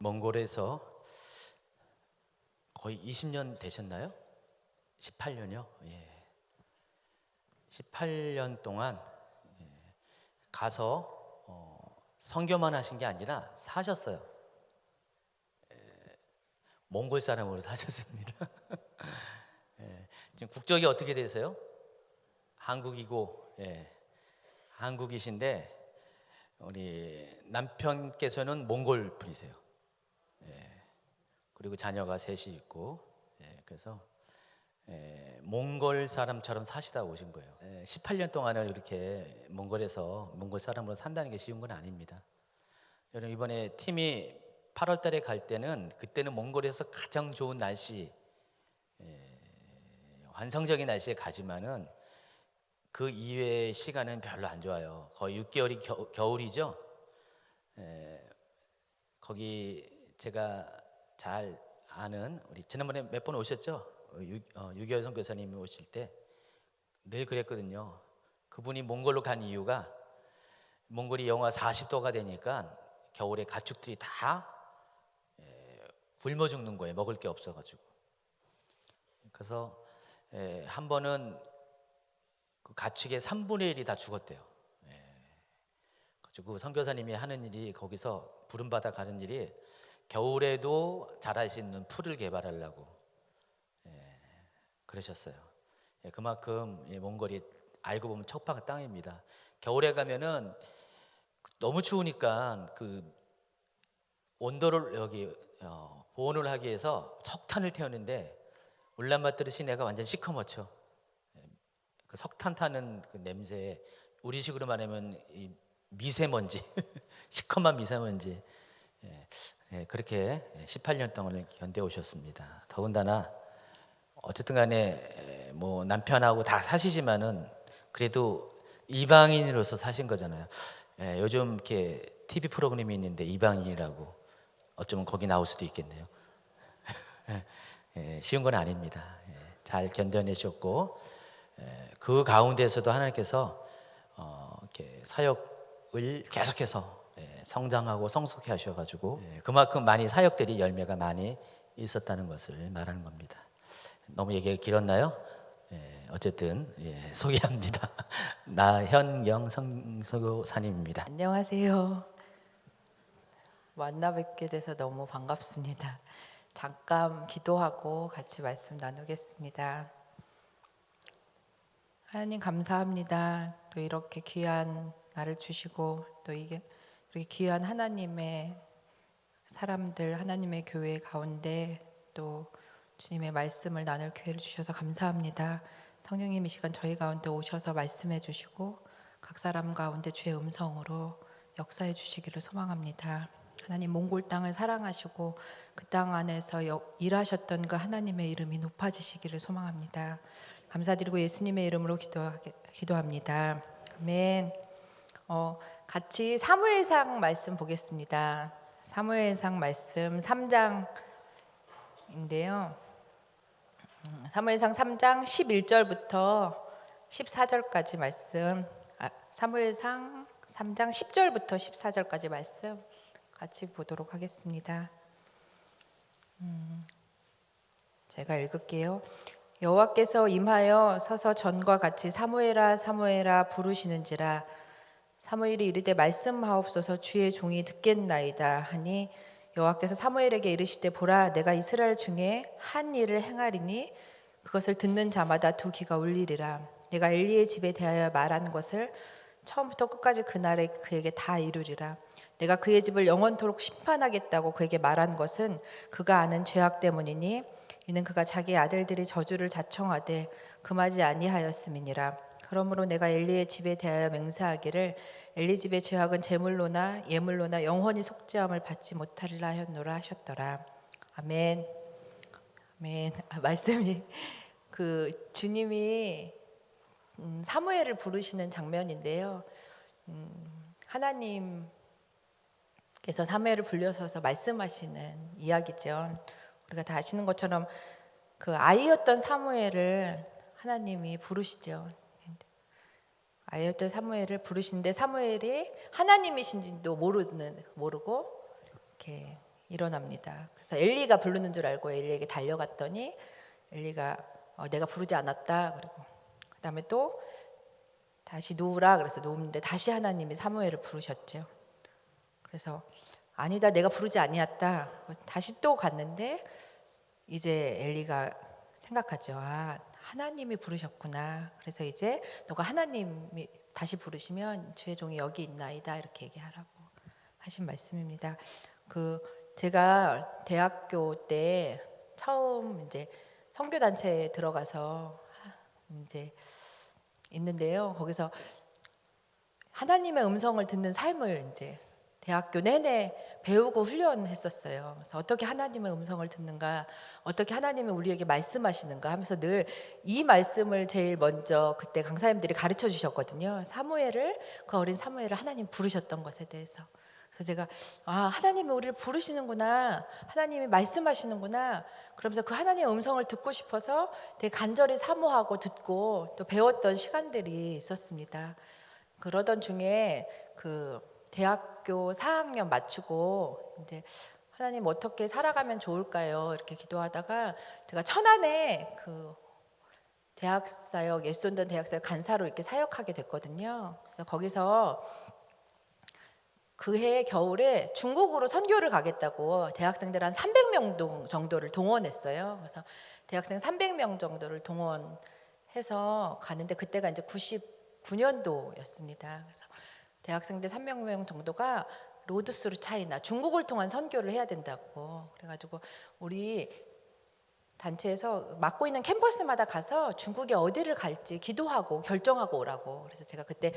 몽골에서 거의 20년 되셨나요? 18년이요? 예. 18년 동안 가서 선교만 하신 게 아니라 사셨어요. 몽골 사람으로 사셨습니다. 예. 지금 국적이 어떻게 되세요? 한국이고, 예. 한국이신데 우리 남편께서는 몽골 분이세요. 예. 그리고 자녀가 셋이 있고, 예. 그래서 몽골 사람처럼 사시다 오신 거예요. 18년 동안을 이렇게 몽골에서 몽골 사람으로 산다는 게 쉬운 건 아닙니다. 여러분 이번에 팀이 8월 달에 갈 때는 그때는 몽골에서 가장 좋은 날씨, 환상적인 날씨에 가지만은 그 이외의 시간은 별로 안 좋아요. 거의 6개월이 겨울이죠. 거기 제가 잘 아는 우리 지난번에 몇 번 오셨죠? 유기열 선교사님이 오실 때 늘 그랬거든요. 그분이 몽골로 간 이유가 몽골이 영하 40도가 되니까 겨울에 가축들이 다 굶어 죽는 거예요. 먹을 게 없어가지고. 그래서 한 번은 그 가축의 3분의 1이 다 죽었대요. 그리고 선교사님이 하는 일이 거기서 부름받아 가는 일이 겨울에도 자랄 수 있는 풀을 개발하려고 그러셨어요. 그만큼 몽골이 알고 보면 척박한 땅입니다. 겨울에 가면은 너무 추우니까 그 온도를 여기 보온을 하기 위해서 석탄을 태우는데 울란바토르 시내가 완전 시커멓죠. 그 석탄 타는 그 냄새에 우리식으로 말하면 이 미세먼지, 시커먼 미세먼지. 그렇게 18년 동안을 견뎌오셨습니다. 더군다나 어쨌든 간에 뭐 남편하고 다 사시지만은 그래도 이방인으로서 사신 거잖아요. 요즘 이렇게 TV 프로그램이 있는데 이방인이라고 어쩌면 거기 나올 수도 있겠네요. 쉬운 건 아닙니다. 잘 견뎌내셨고 그 가운데서도 하나님께서 이렇게 사역을 계속해서 성장하고 성숙해 하셔가지고 그만큼 많이 사역들이 열매가 많이 있었다는 것을 말하는 겁니다. 너무 얘기가 길었나요? 어쨌든 소개합니다. 나현경 선교사님입니다. 안녕하세요. 만나 뵙게 돼서 너무 반갑습니다. 잠깐 기도하고 같이 말씀 나누겠습니다. 하나님 감사합니다. 또 이렇게 귀한 날을 주시고 또 이렇게 귀한 하나님의 사람들, 하나님의 교회 가운데 또 주님의 말씀을 나눌 기회를 주셔서 감사합니다. 성령님 이 시간 저희 가운데 오셔서 말씀해 주시고 각 사람 가운데 주의 음성으로 역사해 주시기를 소망합니다. 하나님 몽골 땅을 사랑하시고 그 땅 안에서 일하셨던 그 하나님의 이름이 높아지시기를 소망합니다. 감사드리고 예수님의 이름으로 기도합니다. 아멘. 같이 사무엘상 말씀 보겠습니다. 사무엘상 말씀 3장인데요. 사무엘상 3장 11절부터 14절까지 말씀, 사무엘상 3장 10절부터 14절까지 말씀 같이 보도록 하겠습니다. 제가 읽을게요. 여호와께서 임하여 서서 전과 같이 사무엘아 사무엘아 부르시는지라 사무엘이 이르되 말씀하옵소서 주의 종이 듣겠나이다 하니 여호와께서 사무엘에게 이르시되 보라 내가 이스라엘 중에 한 일을 행하리니 그것을 듣는 자마다 두 귀가 울리리라. 내가 엘리의 집에 대하여 말한 것을 처음부터 끝까지 그날에 그에게 다 이루리라. 내가 그의 집을 영원토록 심판하겠다고 그에게 말한 것은 그가 아는 죄악 때문이니 이는 그가 자기 아들들이 저주를 자청하되 금하지 아니하였음이니라. 그러므로 내가 엘리의 집에 대하여 맹세하기를 엘리 집의 죄악은 제물로나 예물로나 영원히 속죄함을 받지 못하리라 하였노라 하셨더라. 아멘. 아멘. 말씀이 그 주님이 사무엘을 부르시는 장면인데요. 하나님께서 사무엘을 불러서서 말씀하시는 이야기죠. 우리가 다 아시는 것처럼 그 아이였던 사무엘을 하나님이 부르시죠. 아이였던 사무엘을 부르시는데 사무엘이 하나님이신지도 모르고 이렇게 일어납니다. 그래서 엘리가 부르는 줄 알고 엘리에게 달려갔더니 엘리가 내가 부르지 않았다. 그리고 그다음에 또 다시 누우라 그래서 누우는데 다시 하나님이 사무엘을 부르셨죠. 그래서 아니다 내가 부르지 아니었다. 다시 또 갔는데 이제 엘리가 생각하죠. 아 하나님이 부르셨구나. 그래서 이제 너가 하나님이 다시 부르시면 주의 종이 여기 있나이다 이렇게 얘기하라고 하신 말씀입니다. 제가 대학교 때 처음 이제 선교 단체에 들어가서 이제 있는데요. 거기서 하나님의 음성을 듣는 삶을 이제 대학교 내내 배우고 훈련했었어요. 그래서 어떻게 하나님의 음성을 듣는가, 어떻게 하나님이 우리에게 말씀하시는가 하면서 늘 이 말씀을 제일 먼저 그때 강사님들이 가르쳐 주셨거든요. 그 어린 사무엘을 하나님 부르셨던 것에 대해서. 그래서 제가 하나님이 우리를 부르시는구나, 하나님이 말씀하시는구나. 그러면서 그 하나님의 음성을 듣고 싶어서 되게 간절히 사모하고 듣고 또 배웠던 시간들이 있었습니다. 그러던 중에 대학교 4학년 마치고 이제 하나님 어떻게 살아가면 좋을까요? 이렇게 기도하다가 제가 천안에 대학사역 예수전도 대학사역 간사로 이렇게 사역하게 됐거든요. 그래서 거기서 그해 겨울에 중국으로 선교를 가겠다고 대학생들 한 300명 정도를 동원했어요. 그래서 대학생 300명 정도를 동원해서 가는데 그때가 이제 99년도였습니다. 그래서 대학생들 300명 정도가 로드스루 차이나 중국을 통한 선교를 해야 된다고 그래가지고 우리 단체에서 맡고 있는 캠퍼스마다 가서 중국에 어디를 갈지 기도하고 결정하고 오라고. 그래서 제가 그때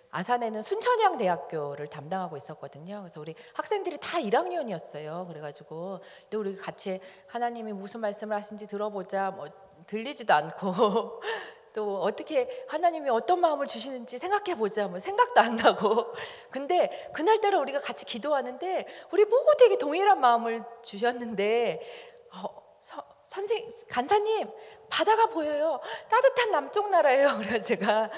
아산에는 순천향 대학교를 담당하고 있었거든요. 그래서 우리 학생들이 다 1학년이었어요. 그래가지고 또 우리 같이 하나님이 무슨 말씀을 하신지 들어보자. 뭐 들리지도 않고 또 어떻게 하나님이 어떤 마음을 주시는지 생각해보자. 뭐 생각도 안 나고. 근데 그날따라 우리가 같이 기도하는데 우리 모두에게 동일한 마음을 주셨는데 간사님 바다가 보여요. 따뜻한 남쪽 나라예요. 그래서 제가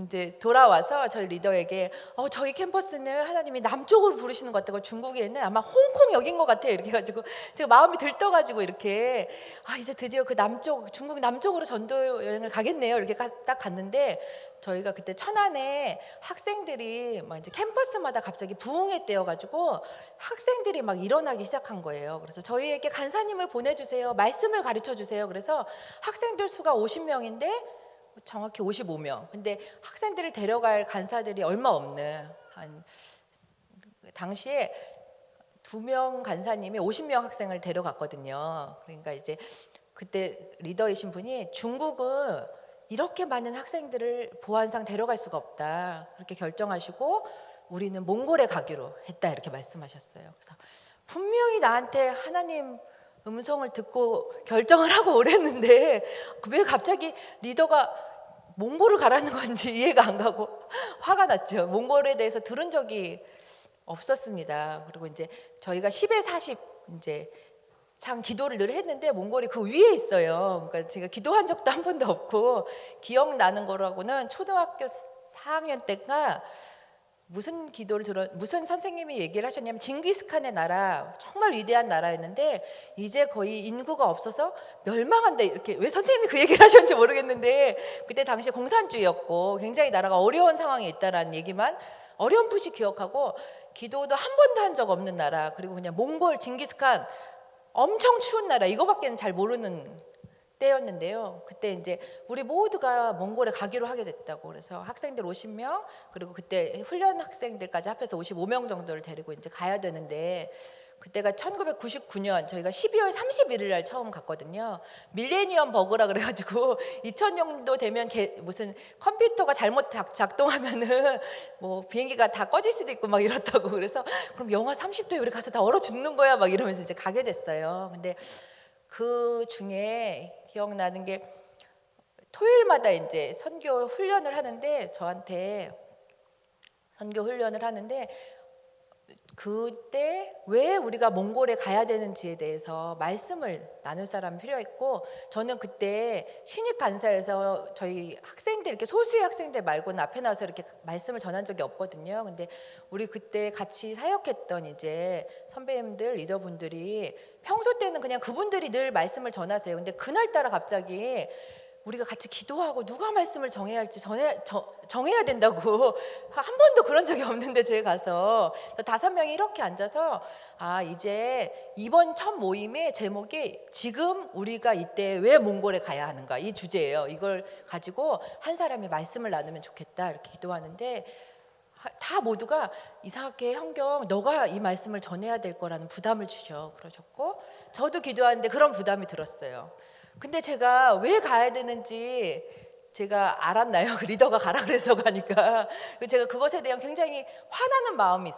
이제 돌아와서 저희 리더에게 저희 캠퍼스는 하나님이 남쪽으로 부르시는 것 같다고 중국에는 아마 홍콩 역인 것 같아요. 이렇게 해가지고 제가 마음이 들떠가지고 이렇게 이제 드디어 중국 남쪽으로 전도 여행을 가겠네요. 이렇게 딱 갔는데 저희가 그때 천안에 학생들이 막 이제 캠퍼스마다 갑자기 부흥회 때여가지고 학생들이 막 일어나기 시작한 거예요. 그래서 저희에게 간사님을 보내주세요. 말씀을 가르쳐 주세요. 그래서 학생들 수가 50명인데 정확히 55명. 근데 학생들을 데려갈 간사들이 얼마 없는 당시에 2명 간사님이 50명 학생을 데려갔거든요. 그러니까 이제 그때 리더이신 분이 중국은 이렇게 많은 학생들을 보안상 데려갈 수가 없다. 그렇게 결정하시고 우리는 몽골에 가기로 했다. 이렇게 말씀하셨어요. 그래서 분명히 나한테 하나님 음성을 듣고 결정을 하고 오랬는데 왜 갑자기 리더가 몽골을 가라는 건지 이해가 안 가고 화가 났죠. 몽골에 대해서 들은 적이 없었습니다. 그리고 이제 저희가 10에 40 이제 참 기도를 늘 했는데 몽골이 그 위에 있어요. 그러니까 제가 기도한 적도 한 번도 없고 기억나는 거라고는 초등학교 4학년 때가 무슨 선생님이 얘기를 하셨냐면 징기스칸의 나라 정말 위대한 나라였는데 이제 거의 인구가 없어서 멸망한다 이렇게 왜 선생님이 그 얘기를 하셨는지 모르겠는데 그때 당시 공산주의였고 굉장히 나라가 어려운 상황에 있다라는 얘기만 어렴풋이 기억하고 기도도 한 번도 한 적 없는 나라 그리고 그냥 몽골 징기스칸 엄청 추운 나라 이거밖에는 잘 모르는 때였는데요. 그때 이제 우리 모두가 몽골에 가기로 하게 됐다고 그래서 학생들 50명 그리고 그때 훈련 학생들까지 합해서 55명 정도를 데리고 이제 가야 되는데 그때가 1999년 저희가 12월 31일 날 처음 갔거든요. 밀레니엄 버그라 그래가지고 2000년도 되면 무슨 컴퓨터가 잘못 작동하면은 뭐 비행기가 다 꺼질 수도 있고 막 이렇다고 그래서 그럼 영하 30도에 우리 가서 다 얼어 죽는 거야 막 이러면서 이제 가게 됐어요. 근데 그 중에 기억나는 게 토요일마다 이제 선교 훈련을 하는데 저한테 선교 훈련을 하는데 그때 왜 우리가 몽골에 가야 되는지에 대해서 말씀을 나눌 사람이 필요했고, 저는 그때 신입 간사에서 저희 학생들, 이렇게 소수의 학생들 말고는 앞에 나와서 이렇게 말씀을 전한 적이 없거든요. 근데 우리 그때 같이 사역했던 이제 선배님들, 리더분들이 평소 때는 그냥 그분들이 늘 말씀을 전하세요. 근데 그날따라 갑자기 우리가 같이 기도하고 누가 말씀을 정해야 할지 정해야 된다고 한 번도 그런 적이 없는데, 제가 가서 5명이 이렇게 앉아서, 이제 이번 첫 모임의 제목이 지금 우리가 이때 왜 몽골에 가야 하는가, 이 주제예요. 이걸 가지고 한 사람이 말씀을 나누면 좋겠다, 이렇게 기도하는데, 다 모두가 이상하게 형경 너가 이 말씀을 전해야 될 거라는 부담을 주셔 그러셨고, 저도 기도하는데 그런 부담이 들었어요. 근데 제가 왜 가야 되는지 제가 알았나요? 그 리더가 가라 그래서 가니까. 제가 그것에 대한 굉장히 화나는 마음이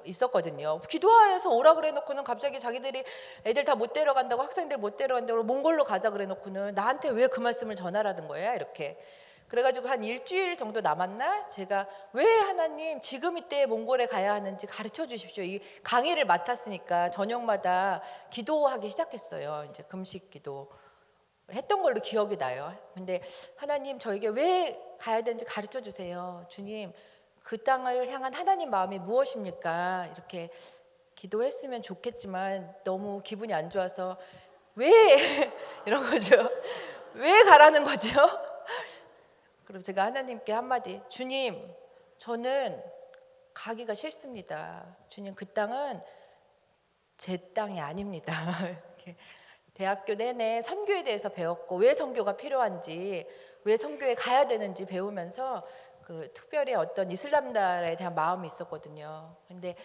있었거든요. 기도하여서 오라 그래 놓고는 갑자기 자기들이 애들 다 못 데려간다고, 학생들 못 데려간다고 몽골로 가자 그래 놓고는 나한테 왜 그 말씀을 전하라는 거야, 이렇게. 그래가지고 한 일주일 정도 남았나, 제가 왜 하나님 지금 이때 몽골에 가야 하는지 가르쳐 주십시오. 이 강의를 맡았으니까 저녁마다 기도하기 시작했어요. 이제 금식 기도 했던 걸로 기억이 나요. 근데 하나님 저에게 왜 가야 되는지 가르쳐 주세요. 주님, 그 땅을 향한 하나님 마음이 무엇입니까? 이렇게 기도했으면 좋겠지만 너무 기분이 안 좋아서 왜 이런 거죠. 왜 가라는 거죠? 그럼 제가 하나님께 한마디, 주님, 저는 가기가 싫습니다. 주님, 그 땅은 제 땅이 아닙니다. 이렇게 대학교 내내 선교에 대해서 배웠고, 왜 선교가 필요한지, 왜 선교에 가야 되는지 배우면서 그 특별히 어떤 이슬람 나라에 대한 마음이 있었거든요. 근데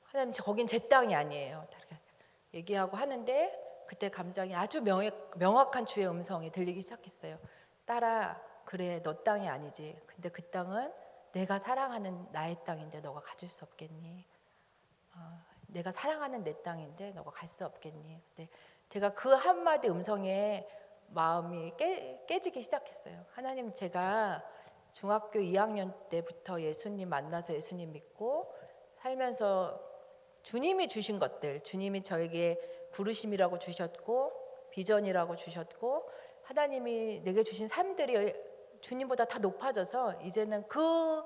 하나님, 거긴 제 땅이 아니에요. 이렇게 얘기하고 하는데, 그때 감정이 아주 명확한 주의 음성이 들리기 시작했어요. 딸아, 그래, 너 땅이 아니지. 근데 그 땅은 내가 사랑하는 나의 땅인데 너가 가질 수 없겠니? 내가 사랑하는 내 땅인데 너가 갈 수 없겠니? 근데 제가 그 한마디 음성에 마음이 깨지기 시작했어요. 하나님, 제가 중학교 2학년 때부터 예수님 만나서 예수님 믿고 살면서 주님이 주신 것들, 주님이 저에게 부르심이라고 주셨고 비전이라고 주셨고 하나님이 내게 주신 삶들이 주님보다 다 높아져서 이제는 그것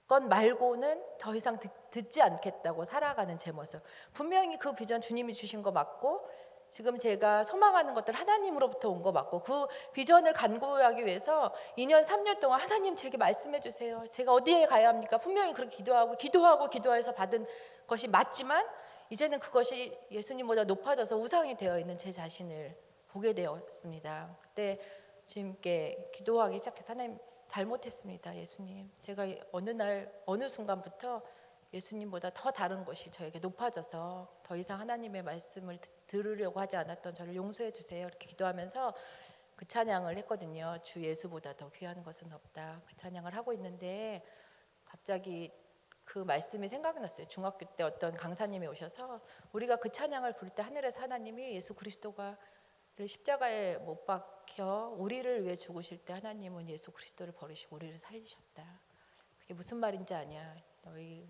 말고는 더 이상 듣지 않겠다고 살아가는 제 모습. 분명히 그 비전 주님이 주신 거 맞고, 지금 제가 소망하는 것들 하나님으로부터 온 거 맞고, 그 비전을 간구하기 위해서 2년 3년 동안 하나님 제게 말씀해 주세요. 제가 어디에 가야 합니까? 분명히 그렇게 기도해서 받은 것이 맞지만, 이제는 그것이 예수님보다 높아져서 우상이 되어 있는 제 자신을 보게 되었습니다. 그때 주님께 기도하기 시작해서, 하나님, 잘못했습니다. 예수님, 제가 어느 날 어느 순간부터 예수님보다 더 다른 것이 저에게 높아져서 더 이상 하나님의 말씀을 들으려고 하지 않았던 저를 용서해 주세요. 이렇게 기도하면서 그 찬양을 했거든요. 주 예수보다 더 귀한 것은 없다. 그 찬양을 하고 있는데 갑자기 그 말씀이 생각났어요. 중학교 때 어떤 강사님이 오셔서 우리가 그 찬양을 부를 때 하늘에서 하나님이 예수 그리스도가 십자가에 못 박혀 우리를 위해 죽으실 때 하나님은 예수 그리스도를 버리시고 우리를 살리셨다. 그게 무슨 말인지 아냐? 너희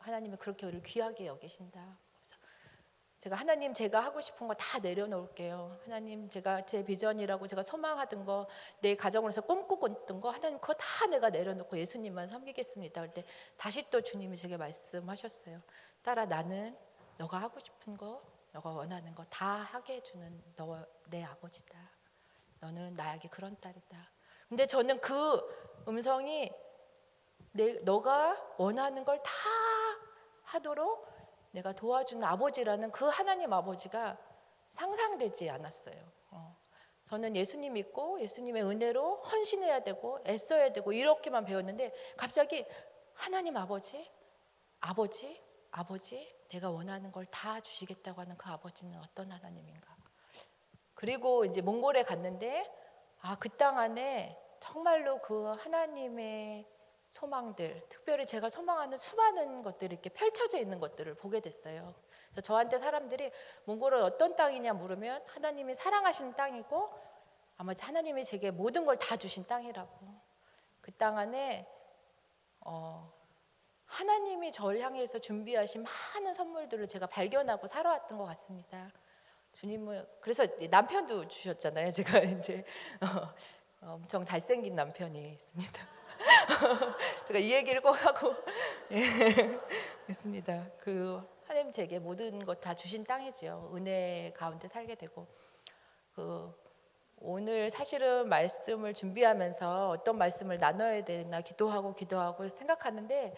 하나님은 그렇게 우리를 귀하게 여기신다. 그래서 제가 하나님, 제가 하고 싶은 거 다 내려놓을게요. 하나님, 제가 제 비전이라고 제가 소망하던 거, 내 가정으로서 꿈꾸고 있던 거, 하나님 그거 다 내가 내려놓고 예수님만 섬기겠습니다. 그때 다시 또 주님이 제게 말씀하셨어요. 딸아, 나는 너가 하고 싶은 거, 너가 원하는 거 다 하게 해주는 내 아버지다. 너는 나에게 그런 딸이다. 근데 저는 그 음성이 너가 원하는 걸 다 하도록 내가 도와주는 아버지라는 그 하나님 아버지가 상상되지 않았어요. 저는 예수님 믿고 예수님의 은혜로 헌신해야 되고 애써야 되고 이렇게만 배웠는데, 갑자기 하나님 아버지, 내가 원하는 걸 다 주시겠다고 하는 그 아버지는 어떤 하나님인가. 그리고 이제 몽골에 갔는데 그 땅 안에 정말로 그 하나님의 소망들, 특별히 제가 소망하는 수많은 것들이 이렇게 펼쳐져 있는 것들을 보게 됐어요. 그래서 저한테 사람들이 몽골은 어떤 땅이냐 물으면 하나님이 사랑하시는 땅이고, 아마지 하나님이 제게 모든 걸 다 주신 땅이라고. 그 땅 안에 하나님이 저를 향해서 준비하신 많은 선물들을 제가 발견하고 살아왔던 것 같습니다. 주님은 그래서 남편도 주셨잖아요. 제가 이제 엄청 잘생긴 남편이 있습니다. 제가 이 얘기를 꼭 하고 예, 있습니다. 그 하나님 제게 모든 것 다 주신 땅이지요. 은혜 가운데 살게 되고 그 오늘 사실은 말씀을 준비하면서 어떤 말씀을 나눠야 되나 기도하고 생각하는데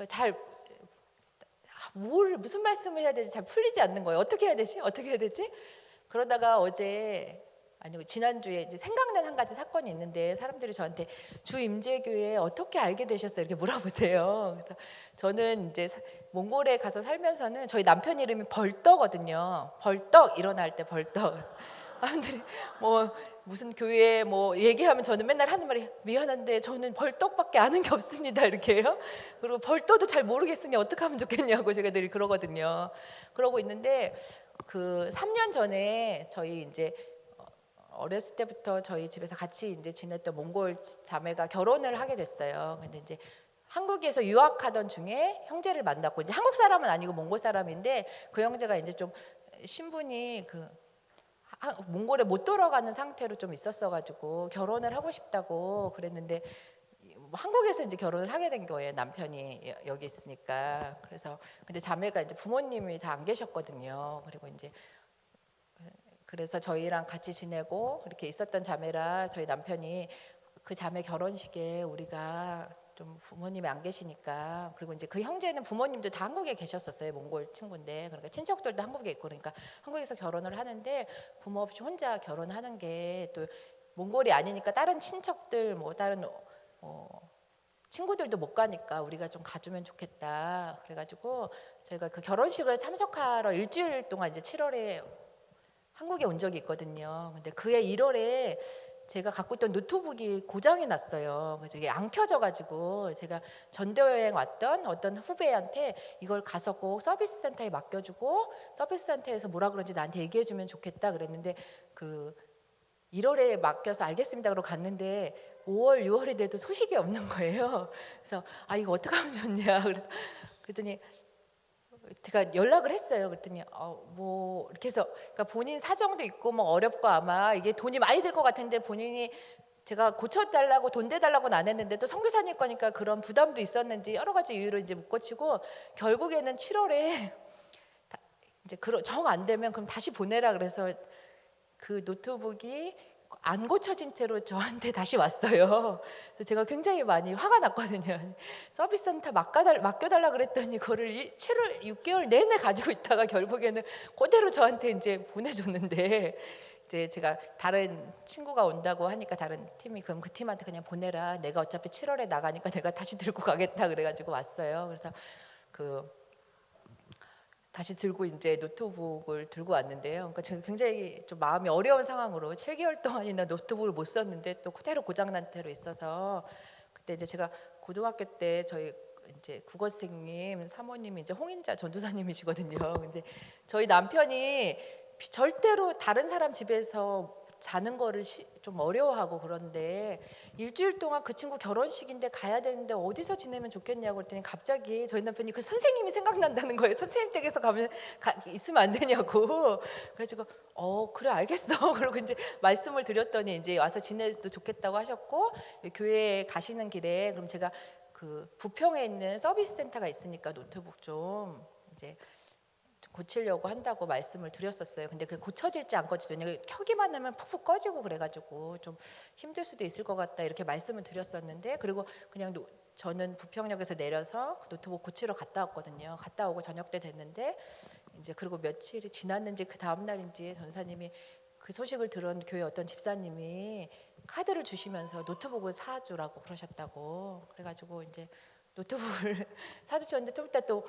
잘 무슨 말씀을 해야 되지 잘 풀리지 않는 거예요. 어떻게 해야 되지? 어떻게 해야 되지? 그러다가 어제 아니고 지난주에 이제 생각난 한 가지 사건이 있는데 사람들이 저한테 주임제교회 어떻게 알게 되셨어요? 이렇게 물어보세요. 그래서 저는 이제 몽골에 가서 살면서는 저희 남편 이름이 벌떡거든요. 벌떡 일어날 때 벌떡. 사람들이 뭐 무슨 교회 뭐 얘기하면 저는 맨날 하는 말이 미안한데 저는 벌떡밖에 아는 게 없습니다 이렇게요. 그리고 벌떡도 잘 모르겠으니 어떻게 하면 좋겠냐고 제가 늘 그러거든요. 그러고 있는데 그 3년 전에 저희 이제 어렸을 때부터 저희 집에서 같이 이제 지냈던 몽골 자매가 결혼을 하게 됐어요. 근데 이제 한국에서 유학하던 중에 형제를 만났고 이제 한국 사람은 아니고 몽골 사람인데 그 형제가 이제 좀 신분이 그 몽골에 못 돌아가는 상태로 좀 있었어가지고 결혼을 하고 싶다고 그랬는데 한국에서 이제 결혼을 하게 된 거예요. 남편이 여기 있으니까. 그래서 근데 자매가 이제 부모님이 다 안 계셨거든요. 그리고 이제 그래서 저희랑 같이 지내고 이렇게 있었던 자매라 저희 남편이 그 자매 결혼식에 우리가 좀 부모님이 안 계시니까 그리고 이제 그 형제는 부모님도 다 한국에 계셨었어요. 몽골 친구인데 그러니까 친척들도 한국에 있고 그러니까 한국에서 결혼을 하는데 부모 없이 혼자 결혼하는 게 또 몽골이 아니니까 다른 친척들 뭐 다른 친구들도 못 가니까 우리가 좀 가주면 좋겠다. 그래가지고 저희가 그 결혼식을 참석하러 일주일 동안 이제 7월에 한국에 온 적이 있거든요. 근데 그해 1월에 제가 갖고 있던 노트북이 고장이 났어요. 그래서 이게 안 켜져가지고 제가 전도 여행 왔던 어떤 후배한테 이걸 가서 꼭 서비스 센터에 맡겨주고 서비스 센터에서 뭐라 그런지 나한테 얘기해주면 좋겠다 그랬는데 그 1월에 맡겨서 알겠습니다. 그러고 갔는데 5월, 6월이 돼도 소식이 없는 거예요. 그래서 아 이거 어떻게 하면 좋냐. 그랬더니 제가 연락을 했어요. 그랬더니 뭐 이렇게 해서 그러니까 본인 사정도 있고 뭐 어렵고 아마 이게 돈이 많이 들 것 같은데 본인이 제가 고쳐달라고 돈 대달라고는 안 했는데 또 선교사님 거니까 그런 부담도 있었는지 여러 가지 이유로 이제 못 고치고 결국에는 7월에 이제 정 안 되면 그럼 다시 보내라 그래서 그 노트북이 안 고쳐진 채로 저한테 다시 왔어요. 그래서 제가 굉장히 많이 화가 났거든요. 서비스 센터 맡겨달라 그랬더니 그거를 7월 6개월 내내 가지고 있다가 결국에는 그대로 저한테 이제 보내줬는데 이제 제가 다른 친구가 온다고 하니까 다른 팀이 그럼 그 팀한테 그냥 보내라. 내가 어차피 7월에 나가니까 내가 다시 들고 가겠다 그래가지고 왔어요. 그래서 다시 들고 이제 노트북을 들고 왔는데요. 그러니까 제가 굉장히 좀 마음이 어려운 상황으로 7개월 동안이나 노트북을 못 썼는데 또 그대로 고장난 채로 있어서 그때 이제 제가 고등학교 때 저희 이제 국어 선생님 사모님이 이제 홍인자 전도사님이시거든요. 근데 저희 남편이 절대로 다른 사람 집에서 자는 거를 좀 어려워하고 그런데 일주일 동안 그 친구 결혼식인데 가야 되는데 어디서 지내면 좋겠냐고 그랬더니 갑자기 저희 남편이 그 선생님이 생각난다는 거예요. 선생님 댁에서 있으면 안 되냐고. 그래가지고 그래 알겠어. 그러고 이제 말씀을 드렸더니 이제 와서 지내도 좋겠다고 하셨고 교회에 가시는 길에 그럼 제가 그 부평에 있는 서비스 센터가 있으니까 노트북 좀 이제 고치려고 한다고 말씀을 드렸었어요. 근데 그게 고쳐질지 안 고쳐질지 켜기만 하면 푹푹 꺼지고 그래가지고 좀 힘들 수도 있을 것 같다 이렇게 말씀을 드렸었는데 그리고 그냥 저는 부평역에서 내려서 노트북 고치러 갔다 왔거든요. 갔다 오고 저녁 때 됐는데 이제 그리고 며칠이 지났는지 그 다음 날인지 전사님이 그 소식을 들은 교회 어떤 집사님이 카드를 주시면서 노트북을 사주라고 그러셨다고 그래가지고 이제 노트북을 사주셨는데 좀 이따 또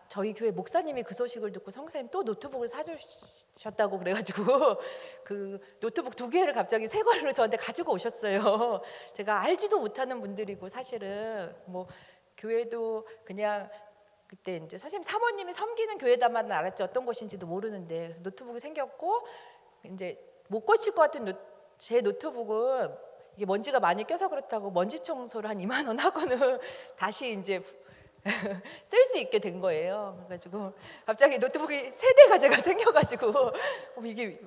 저희 교회 목사님이 그 소식을 듣고 성사님 또 노트북을 사주셨다고 그래가지고 그 노트북 2개를 갑자기 새 걸로 저한테 가지고 오셨어요. 제가 알지도 못하는 분들이고 사실은 뭐 교회도 그냥 그때 이제 선생님 사모님이 섬기는 교회다만 알았지 어떤 곳인지도 모르는데 그래서 노트북이 생겼고 이제 못 고칠 것 같은 제 노트북은 이게 먼지가 많이 껴서 그렇다고 먼지 청소를 한 2만 원 하고는 다시 이제 쓸 수 있게 된 거예요. 그래가지고 갑자기 노트북이 세 대 가제가 생겨가지고 이게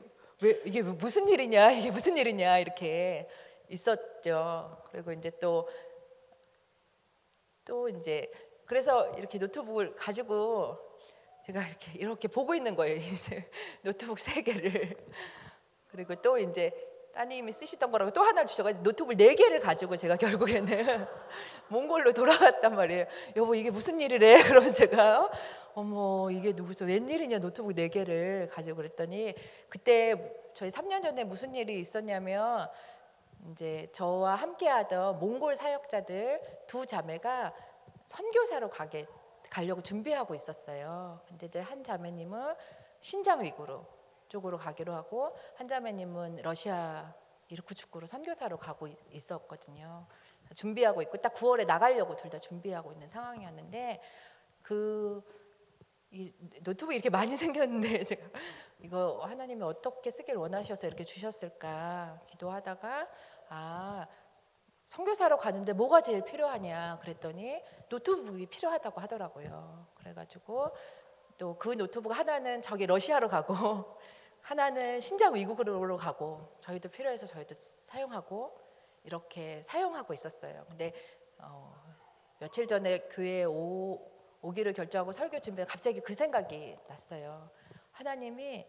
왜 이게 무슨 일이냐 이게 무슨 일이냐 이렇게 있었죠. 그리고 이제 또 이제 그래서 이렇게 노트북을 가지고 제가 이렇게 보고 있는 거예요. 이제 노트북 세 개를. 그리고 또 이제 따님이 쓰시던 거라고 또 하나를 주셔가지고 노트북 네 개를 가지고 제가 결국에는 몽골로 돌아갔단 말이에요. 여보 이게 무슨 일이래? 그러면 제가 어머 이게 무슨 웬일이냐 노트북 네 개를 가지고 그랬더니 그때 저희 3년 전에 무슨 일이 있었냐면 이제 저와 함께하던 몽골 사역자들 두 자매가 선교사로 가려고 준비하고 있었어요. 근데 이제 한 자매님은 신장 위구르 쪽으로 가기로 하고 한 자매님은 러시아 이르쿠츠크로 선교사로 가고 있었거든요. 준비하고 있고 딱 9월에 나가려고 둘 다 준비하고 있는 상황이었는데 이 노트북이 이렇게 많이 생겼는데 제가 이거 하나님이 어떻게 쓰길 원하셔서 이렇게 주셨을까 기도하다가 선교사로 가는데 뭐가 제일 필요하냐 그랬더니 노트북이 필요하다고 하더라고요. 그래가지고 또 그 노트북 하나는 저기 러시아로 가고 하나는 신장 위구르로 가고 저희도 필요해서 저희도 사용하고 이렇게 사용하고 있었어요. 근데 며칠 전에 교회에 오기를 결정하고 설교 준비해 갑자기 그 생각이 났어요. 하나님이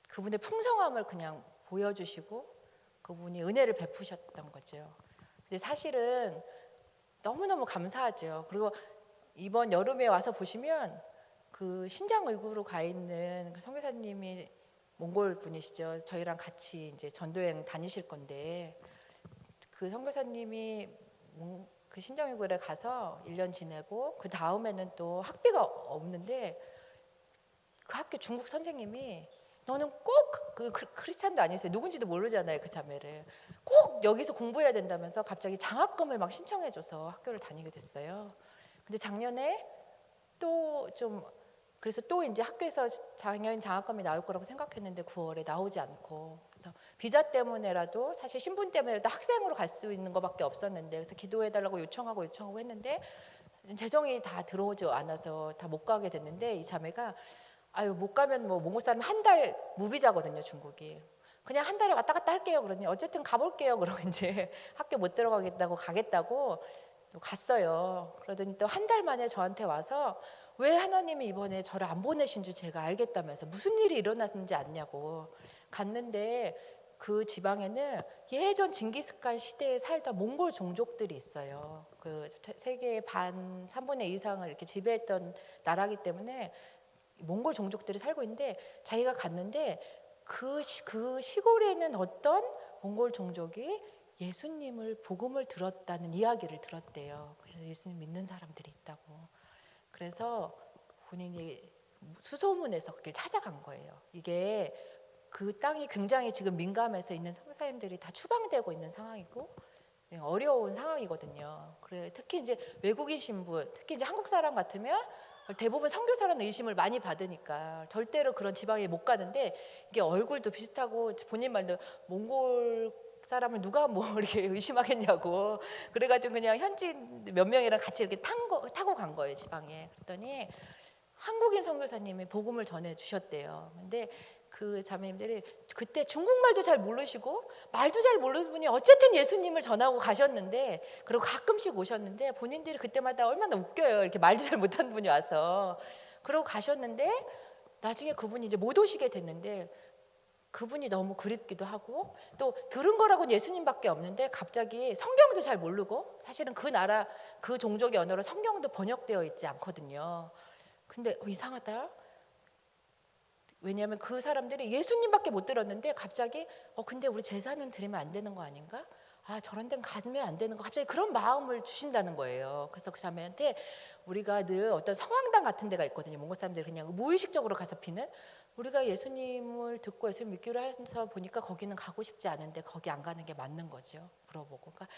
그분의 풍성함을 그냥 보여주시고 그분이 은혜를 베푸셨던 거죠. 근데 사실은 너무너무 감사하죠. 그리고 이번 여름에 와서 보시면 그 신장 의구로 가 있는 그 선교사님이 몽골 분이시죠. 저희랑 같이 이제 전도여행 다니실 건데 그 선교사님이 그 신장 의구에 가서 1년 지내고 그 다음에는 또 학비가 없는데 그 학교 중국 선생님이 너는 꼭 그 크리스찬도 아니세요. 누군지도 모르잖아요. 그 자매를 꼭 여기서 공부해야 된다면서 갑자기 장학금을 막 신청해줘서 학교를 다니게 됐어요. 근데 작년에 그래서 또 이제 학교에서 작년 장학금이 나올 거라고 생각했는데 9월에 나오지 않고 그래서 비자 때문에라도 사실 신분 때문에라도 학생으로 갈 수 있는 것밖에 없었는데 그래서 기도해달라고 요청하고 했는데 재정이 다 들어오지 않아서 다 못 가게 됐는데 이 자매가 못 가면 뭐 몽골 사람 한 달 무비자거든요 중국이. 그냥 한 달에 왔다 갔다 할게요 그러니 어쨌든 가볼게요 그러고 이제 학교 못 들어가겠다고 가겠다고 또 갔어요. 그러더니 또 한 달 만에 저한테 와서 왜 하나님이 이번에 저를 안 보내신 줄 제가 알겠다면서 무슨 일이 일어났는지 아냐고 갔는데 그 지방에는 예전 징기스칸 시대에 살던 몽골 종족들이 있어요. 그 세계의 반 3분의 2 이상을 이렇게 지배했던 나라기 때문에 몽골 종족들이 살고 있는데 자기가 갔는데 그 시골에는 어떤 몽골 종족이 예수님을 복음을 들었다는 이야기를 들었대요. 그래서 예수님 믿는 사람들이 있다고. 그래서 본인이 수소문해서 그길 찾아간 거예요. 이게 그 땅이 굉장히 지금 민감해서 있는 선교사님들이 다 추방되고 있는 상황이고 어려운 상황이거든요. 그래 특히 이제 외국인 신분, 특히 이제 한국 사람 같으면 대부분 선교사라는 의심을 많이 받으니까 절대로 그런 지방에 못 가는데 이게 얼굴도 비슷하고 본인 말도 몽골 사람을 누가 뭐 이렇게 의심하겠냐고 그래가지고 그냥 현지인 몇 명이랑 같이 이렇게 타고 간 거예요 지방에. 그랬더니 한국인 선교사님이 복음을 전해 주셨대요. 근데 그 자매님들이 그때 중국말도 잘 모르시고 말도 잘 모르는 분이 어쨌든 예수님을 전하고 가셨는데 그리고 가끔씩 오셨는데 본인들이 그때마다 얼마나 웃겨요. 이렇게 말도 잘 못하는 분이 와서 그러고 가셨는데 나중에 그분이 이제 못 오시게 됐는데 그분이 너무 그립기도 하고 또 들은 거라고는 예수님밖에 없는데 갑자기 성경도 잘 모르고 사실은 그 나라 그 종족의 언어로 성경도 번역되어 있지 않거든요. 근데 이상하다. 왜냐하면 그 사람들이 예수님밖에 못 들었는데 갑자기 근데 우리 제사는 드리면 안 되는 거 아닌가? 저런 데는 가면 안 되는 거 갑자기 그런 마음을 주신다는 거예요. 그래서 그 자매한테 우리가 늘 어떤 성황당 같은 데가 있거든요. 몽골 사람들이 그냥 무의식적으로 가서 피는 우리가 예수님을 듣고 예수님 믿기로 해서 보니까 거기는 가고 싶지 않은데 거기 안 가는 게 맞는 거죠. 물어보고 그러니까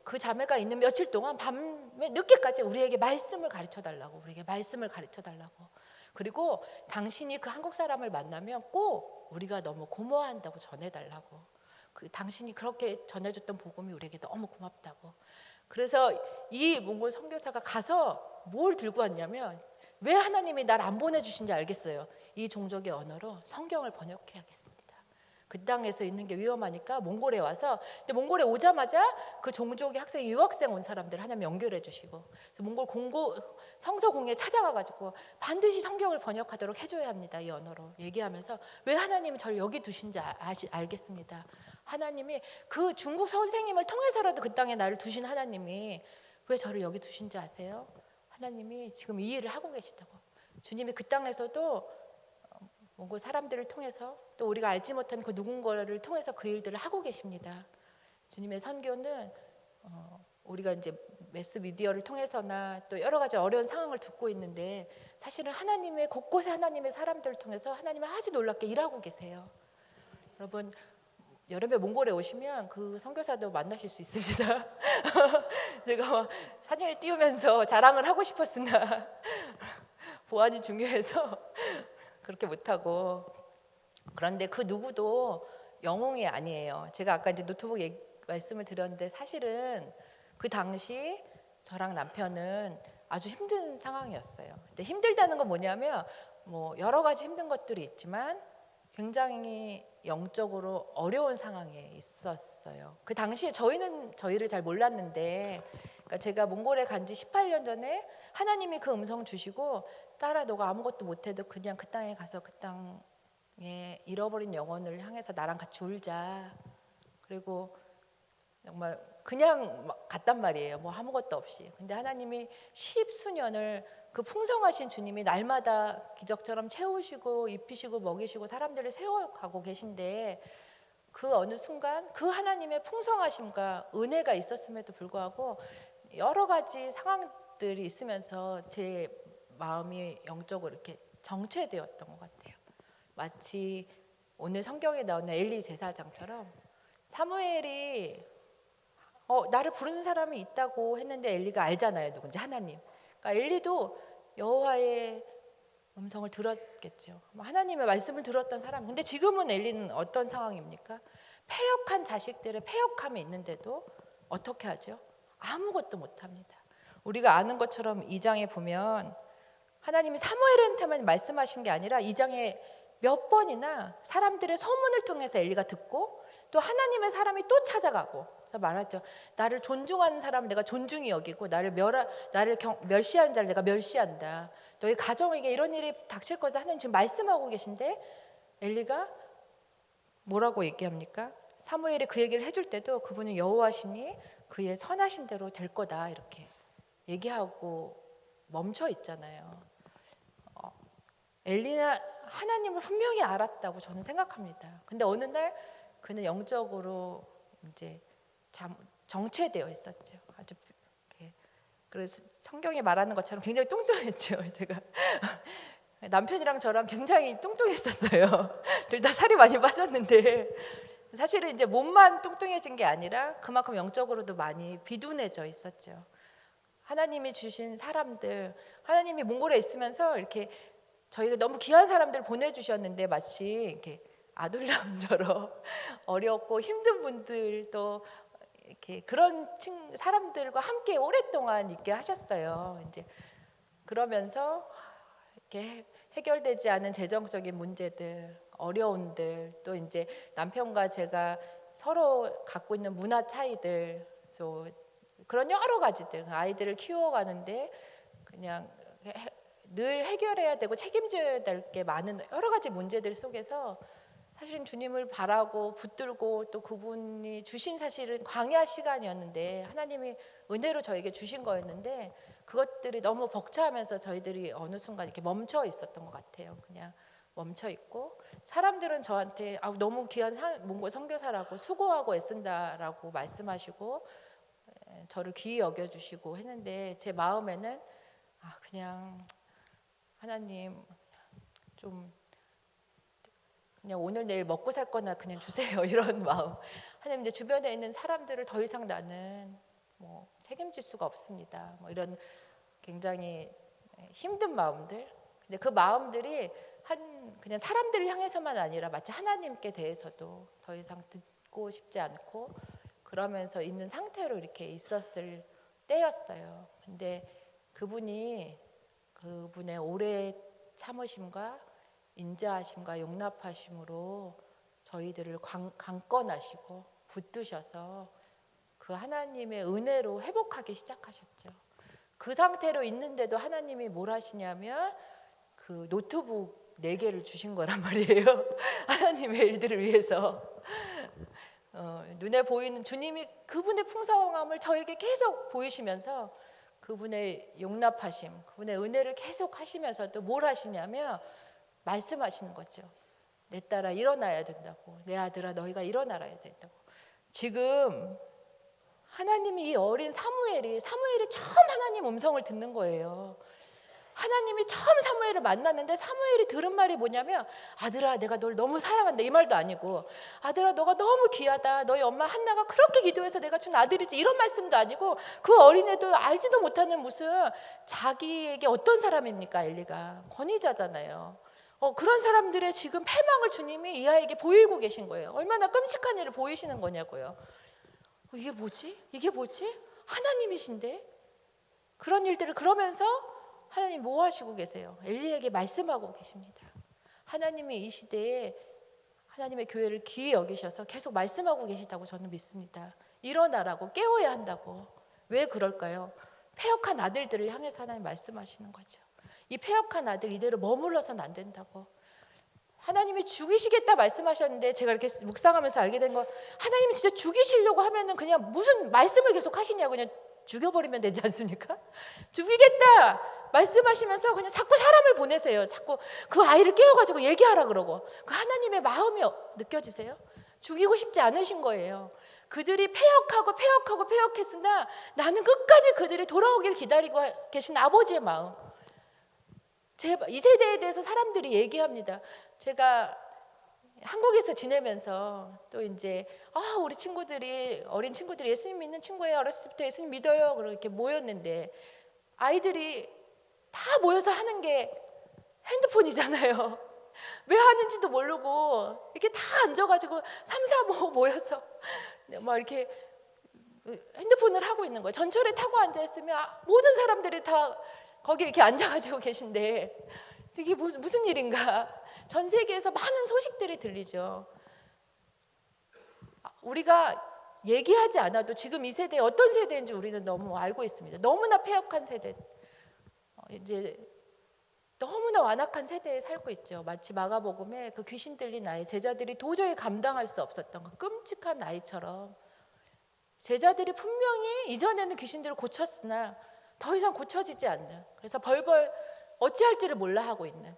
그 자매가 있는 며칠 동안 밤에 늦게까지 우리에게 말씀을 가르쳐 달라고 그리고 당신이 그 한국 사람을 만나면 꼭 우리가 너무 고마워한다고 전해달라고. 그 당신이 그렇게 전해줬던 복음이 우리에게 너무 고맙다고. 그래서 이 몽골 선교사가 가서 뭘 들고 왔냐면, 왜 하나님이 날 안 보내주신지 알겠어요. 이 종족의 언어로 성경을 번역해야겠습니다. 그 땅에서 있는 게 위험하니까 몽골에 와서, 근데 몽골에 오자마자 그 종족의 학생, 유학생 온 사람들 하나님 연결해 주시고, 그래서 몽골 성서공회에 찾아가가지고 반드시 성경을 번역하도록 해줘야 합니다. 이 언어로 얘기하면서 왜 하나님이 저를 여기 두신지 알겠습니다. 하나님이 그 중국 선생님을 통해서라도 그 땅에 나를 두신 하나님이 왜 저를 여기 두신지 아세요? 하나님이 지금 이 일을 하고 계시다고. 주님이 그 땅에서도 몽골 사람들을 통해서, 또 우리가 알지 못한 그 누군가를 통해서 그 일들을 하고 계십니다. 주님의 선교는 우리가 이제 매스 미디어를 통해서나 또 여러 가지 어려운 상황을 듣고 있는데, 사실은 하나님의 곳곳에 하나님의 사람들을 통해서 하나님은 아주 놀랍게 일하고 계세요. 여러분, 여름에 몽골에 오시면 그 선교사도 만나실 수 있습니다. 제가 막 사진을 띄우면서 자랑을 하고 싶었으나 보안이 중요해서 그렇게 못하고. 그런데 그 누구도 영웅이 아니에요. 제가 아까 이제 노트북 말씀을 드렸는데, 사실은 그 당시 저랑 남편은 아주 힘든 상황이었어요. 근데 힘들다는 건 뭐냐면, 뭐 여러 가지 힘든 것들이 있지만 굉장히 영적으로 어려운 상황에 있었어요. 그 당시에 저희는 저희를 잘 몰랐는데, 그러니까 제가 몽골에 간 지 18년 전에 하나님이 그 음성 주시고, 딸아 너가 아무것도 못해도 그냥 그 땅에 가서 그 땅에 잃어버린 영혼을 향해서 나랑 같이 울자. 그리고 정말 그냥 갔단 말이에요. 뭐 아무것도 없이. 근데 하나님이 십수년을 그 풍성하신 주님이 날마다 기적처럼 채우시고 입히시고 먹이시고 사람들을 세워가고 계신데, 그 어느 순간 그 하나님의 풍성하심과 은혜가 있었음에도 불구하고 여러 가지 상황들이 있으면서 제 마음이 영적으로 이렇게 정체되었던 것 같아요. 마치 오늘 성경에 나오는 엘리 제사장처럼, 사무엘이 나를 부르는 사람이 있다고 했는데 엘리가 알잖아요, 누군지. 하나님. 그러니까 엘리도 여호와의 음성을 들었겠죠. 하나님의 말씀을 들었던 사람. 근데 지금은 엘리는 어떤 상황입니까? 패역한 자식들의 패역함이 있는데도 어떻게 하죠? 아무것도 못합니다. 우리가 아는 것처럼 2장에 보면 하나님이 사무엘한테만 말씀하신 게 아니라 2장에 몇 번이나 사람들의 소문을 통해서 엘리가 듣고, 또 하나님의 사람이 또 찾아가고, 그래서 말하죠. 나를 존중하는 사람 내가 존중히 여기고, 나를 멸시하는 자를 내가 멸시한다. 너희 가정에게 이런 일이 닥칠 것을 하나님 지금 말씀하고 계신데, 엘리가 뭐라고 얘기합니까? 사무엘이 그 얘기를 해줄 때도 그분은 여호와시니 그의 선하신 대로 될 거다 이렇게 얘기하고 멈춰 있잖아요. 엘리는 하나님을 분명히 알았다고 저는 생각합니다. 근데 어느 날 그는 영적으로 이제 정체되어 있었죠. 아주 이렇게. 그래서 성경에 말하는 것처럼 굉장히 뚱뚱했죠. 제가 남편이랑 저랑 굉장히 뚱뚱했었어요. 둘 다 살이 많이 빠졌는데, 사실은 이제 몸만 뚱뚱해진 게 아니라 그만큼 영적으로도 많이 비둔해져 있었죠. 하나님이 주신 사람들, 하나님이 몽골에 있으면서 이렇게 저희가 너무 귀한 사람들 보내주셨는데, 마치 이렇게 아둘람처럼 어렵고 힘든 분들도 이렇게 그런 사람들과 함께 오랫동안 있게 하셨어요. 이제 그러면서 이렇게 해결되지 않은 재정적인 문제들, 어려움들, 또 이제 남편과 제가 서로 갖고 있는 문화 차이들, 또 그런 여러 가지들, 아이들을 키워가는데 그냥 늘 해결해야 되고 책임져야 될 게 많은 여러 가지 문제들 속에서, 사실은 주님을 바라고 붙들고 또 그분이 주신 사실은 광야 시간이었는데, 하나님이 은혜로 저에게 주신 거였는데, 그것들이 너무 벅차하면서 저희들이 어느 순간 이렇게 멈춰 있었던 것 같아요. 그냥 멈춰 있고, 사람들은 저한테 너무 귀한 몽골 선교사라고 수고하고 애쓴다라고 말씀하시고 저를 귀히 여겨주시고 했는데, 제 마음에는 그냥 하나님 좀 그냥 오늘 내일 먹고 살 거나 그냥 주세요 이런 마음. 하나님, 이제 주변에 있는 사람들을 더 이상 나는 뭐 책임질 수가 없습니다. 뭐 이런 굉장히 힘든 마음들. 근데 그 마음들이 그냥 사람들을 향해서만 아니라 마치 하나님께 대해서도 더 이상 받고 싶지 않고 그러면서 있는 상태로 이렇게 있었을 때였어요. 근데 그분이 그분의 오래 참으심과 인자하심과 용납하심으로 저희들을 강권하시고 붙드셔서 그 하나님의 은혜로 회복하기 시작하셨죠. 그 상태로 있는데도 하나님이 뭘 하시냐면 그 노트북 4개를 주신 거란 말이에요. 하나님의 일들을 위해서. 눈에 보이는 주님이 그분의 풍성함을 저에게 계속 보이시면서 그분의 용납하심, 그분의 은혜를 계속 하시면서도 뭘 하시냐면 말씀하시는 거죠. 내 딸아 일어나야 된다고. 내 아들아 너희가 일어나야 된다고. 지금 하나님이 이 어린 사무엘이 처음 하나님 음성을 듣는 거예요. 하나님이 처음 사무엘을 만났는데 사무엘이 들은 말이 뭐냐면 아들아 내가 널 너무 사랑한다 이 말도 아니고 아들아 너가 너무 귀하다 너희 엄마 한나가 그렇게 기도해서 내가 준 아들이지 이런 말씀도 아니고 그 어린애도 알지도 못하는 무슨 자기에게 어떤 사람입니까 엘리가 권위자잖아요. 그런 사람들의 지금 패망을 주님이 이 아이에게 보이고 계신 거예요. 얼마나 끔찍한 일을 보이시는 거냐고요. 이게 뭐지? 이게 뭐지? 하나님이신데 그런 일들을 그러면서 하나님 뭐 하시고 계세요? 엘리에게 말씀하고 계십니다. 하나님이 이 시대에 하나님의 교회를 귀히 여기셔서 계속 말씀하고 계시다고 저는 믿습니다. 일어나라고 깨워야 한다고. 왜 그럴까요? 패역한 아들들을 향해서 하나님 말씀하시는 거죠. 이 패역한 아들 이대로 머물러서는 안 된다고. 하나님이 죽이시겠다 말씀하셨는데 제가 이렇게 묵상하면서 알게 된 건 하나님이 진짜 죽이시려고 하면은 그냥 무슨 말씀을 계속 하시냐고 그냥 죽여버리면 되지 않습니까? 죽이겠다 말씀하시면서 그냥 자꾸 사람을 보내세요. 자꾸 그 아이를 깨워가지고 얘기하라 그러고 그 하나님의 마음이 느껴지세요? 죽이고 싶지 않으신 거예요. 그들이 패역했으나 나는 끝까지 그들이 돌아오길 기다리고 계신 아버지의 마음. 이 세대에 대해서 사람들이 얘기합니다. 제가 한국에서 지내면서 또 이제 우리 친구들이 어린 친구들이 예수님 믿는 친구예요. 어렸을 때부터 예수님 믿어요. 그렇게 모였는데 아이들이 다 모여서 하는 게 핸드폰이잖아요. 왜 하는지도 모르고 이렇게 다 앉아가지고 3, 4, 5 모여서 막 이렇게 핸드폰을 하고 있는 거예요. 전철에 타고 앉아있으면 모든 사람들이 다 거기 이렇게 앉아가지고 계신데 이게 무슨 일인가? 전 세계에서 많은 소식들이 들리죠. 우리가 얘기하지 않아도 지금 이 세대에 어떤 세대인지 우리는 너무 알고 있습니다. 너무나 패역한 세대, 이제 너무나 완악한 세대에 살고 있죠. 마치 마가복음에 그 귀신 들린 아이 제자들이 도저히 감당할 수 없었던 그 끔찍한 아이처럼 제자들이 분명히 이전에는 귀신들을 고쳤으나 더 이상 고쳐지지 않는, 그래서 벌벌 어찌할지를 몰라 하고 있는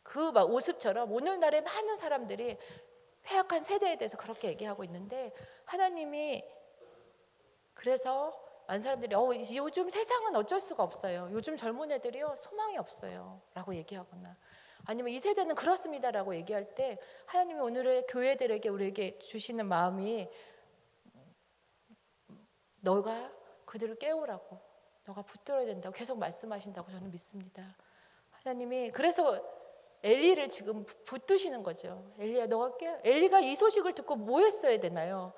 그 막 오습처럼 오늘날의 많은 사람들이 패역한 세대에 대해서 그렇게 얘기하고 있는데 하나님이 그래서 많은 사람들이 요즘 세상은 어쩔 수가 없어요. 요즘 젊은 애들이요 소망이 없어요 라고 얘기하거나 아니면 이 세대는 그렇습니다 라고 얘기할 때 하나님이 오늘의 교회들에게 우리에게 주시는 마음이 너가 그들을 깨우라고, 너가 붙들어야 된다고 계속 말씀하신다고 저는 믿습니다. 하나님이 그래서 엘리를 지금 붙드시는 거죠. 엘리야 너가 엘리가 이 소식을 듣고 뭐 했어야 되나요?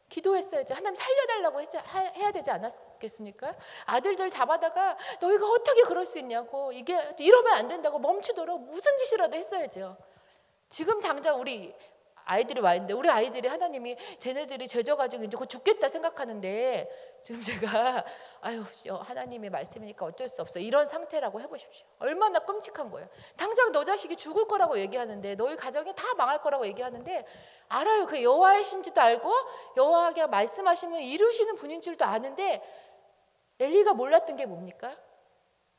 기도했어야지. 하나님 살려달라고 해야 되지 않았겠습니까? 아들들 잡아다가 너희가 어떻게 그럴 수 있냐고, 이게 이러면 안 된다고 멈추도록 무슨 짓이라도 했어야죠. 지금 당장 우리 아이들이 와 있는데 우리 아이들이 하나님이 쟤네들이 죄져가지고 이제 곧 죽겠다 생각하는데 지금 제가 하나님의 말씀이니까 어쩔 수 없어 이런 상태라고 해보십시오. 얼마나 끔찍한 거예요. 당장 너 자식이 죽을 거라고 얘기하는데 너희 가정이 다 망할 거라고 얘기하는데 알아요. 그 여호와의 신지도 알고 여호와가 말씀하시면 이루시는 분인 줄도 아는데 엘리가 몰랐던 게 뭡니까?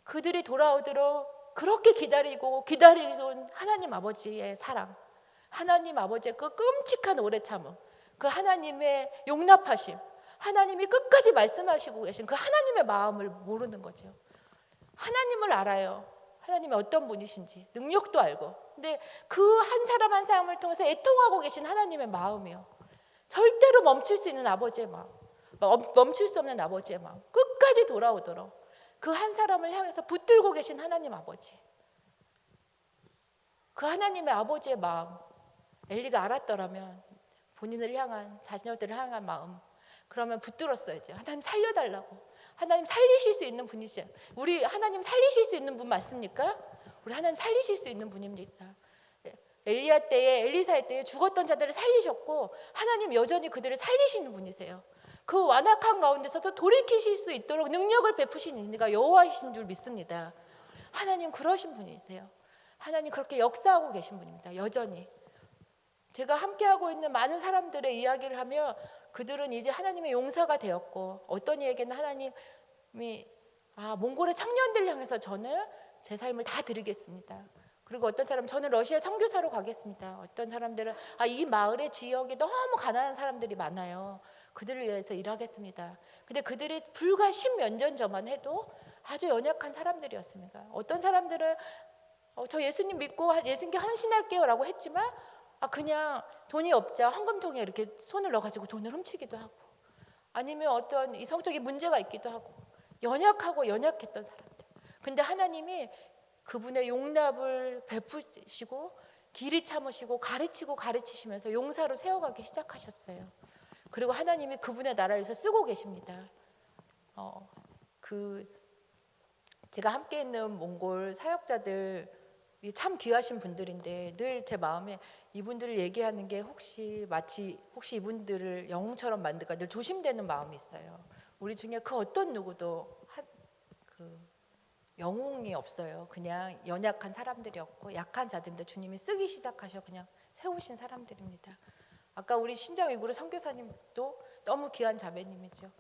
그들이 돌아오도록 그렇게 기다리던 하나님 아버지의 사랑, 하나님 아버지의 그 끔찍한 오래 참음, 그 하나님의 용납하심, 하나님이 끝까지 말씀하시고 계신 그 하나님의 마음을 모르는 거죠. 하나님을 알아요. 하나님이 어떤 분이신지 능력도 알고, 근데 그 한 사람 한 사람을 통해서 애통하고 계신 하나님의 마음이요, 절대로 멈출 수 있는 아버지의 마음, 멈출 수 없는 아버지의 마음, 끝까지 돌아오도록 그 한 사람을 향해서 붙들고 계신 하나님 아버지, 그 하나님의 아버지의 마음 엘리가 알았더라면 본인을 향한, 자녀들을 향한 마음. 그러면 붙들었어야죠. 하나님 살려달라고. 하나님 살리실 수 있는 분이시죠. 우리 하나님 살리실 수 있는 분 맞습니까? 우리 하나님 살리실 수 있는 분입니다. 엘리야 때에, 엘리사의 때에 죽었던 자들을 살리셨고 하나님 여전히 그들을 살리시는 분이세요. 그 완악한 가운데서도 돌이키실 수 있도록 능력을 베푸시는 이가 여호와이신 줄 믿습니다. 하나님 그러신 분이세요. 하나님 그렇게 역사하고 계신 분입니다. 여전히 제가 함께하고 있는 많은 사람들의 이야기를 하며 그들은 이제 하나님의 용사가 되었고, 어떤 이에게는 하나님이 몽골의 청년들 향해서 저는 제 삶을 다 드리겠습니다. 그리고 어떤 사람은 저는 러시아 선교사로 가겠습니다. 어떤 사람들은 이 마을의 지역에 너무 가난한 사람들이 많아요. 그들을 위해서 일하겠습니다. 근데 그들이 불과 10몇 년 전만 해도 아주 연약한 사람들이었습니다. 어떤 사람들은 저 예수님 믿고 예수님께 헌신할게요 라고 했지만 그냥 돈이 없자 헌금통에 이렇게 손을 넣어가지고 돈을 훔치기도 하고, 아니면 어떤 이성적인 문제가 있기도 하고 연약하고 연약했던 사람들. 근데 하나님이 그분의 용납을 베푸시고 길이 참으시고 가르치고 가르치시면서 용사로 세워가기 시작하셨어요. 그리고 하나님이 그분의 나라를 위해서 쓰고 계십니다. 제가 함께 있는 몽골 사역자들 참 귀하신 분들인데 늘 제 마음에 이분들을 얘기하는 게 혹시 이분들을 영웅처럼 만들까 늘 조심되는 마음이 있어요. 우리 중에 그 어떤 누구도 영웅이 없어요. 그냥 연약한 사람들이었고 약한 자들인데 주님이 쓰기 시작하셔 그냥 세우신 사람들입니다. 아까 우리 신정이구르 선교사님도 너무 귀한 자매님이죠.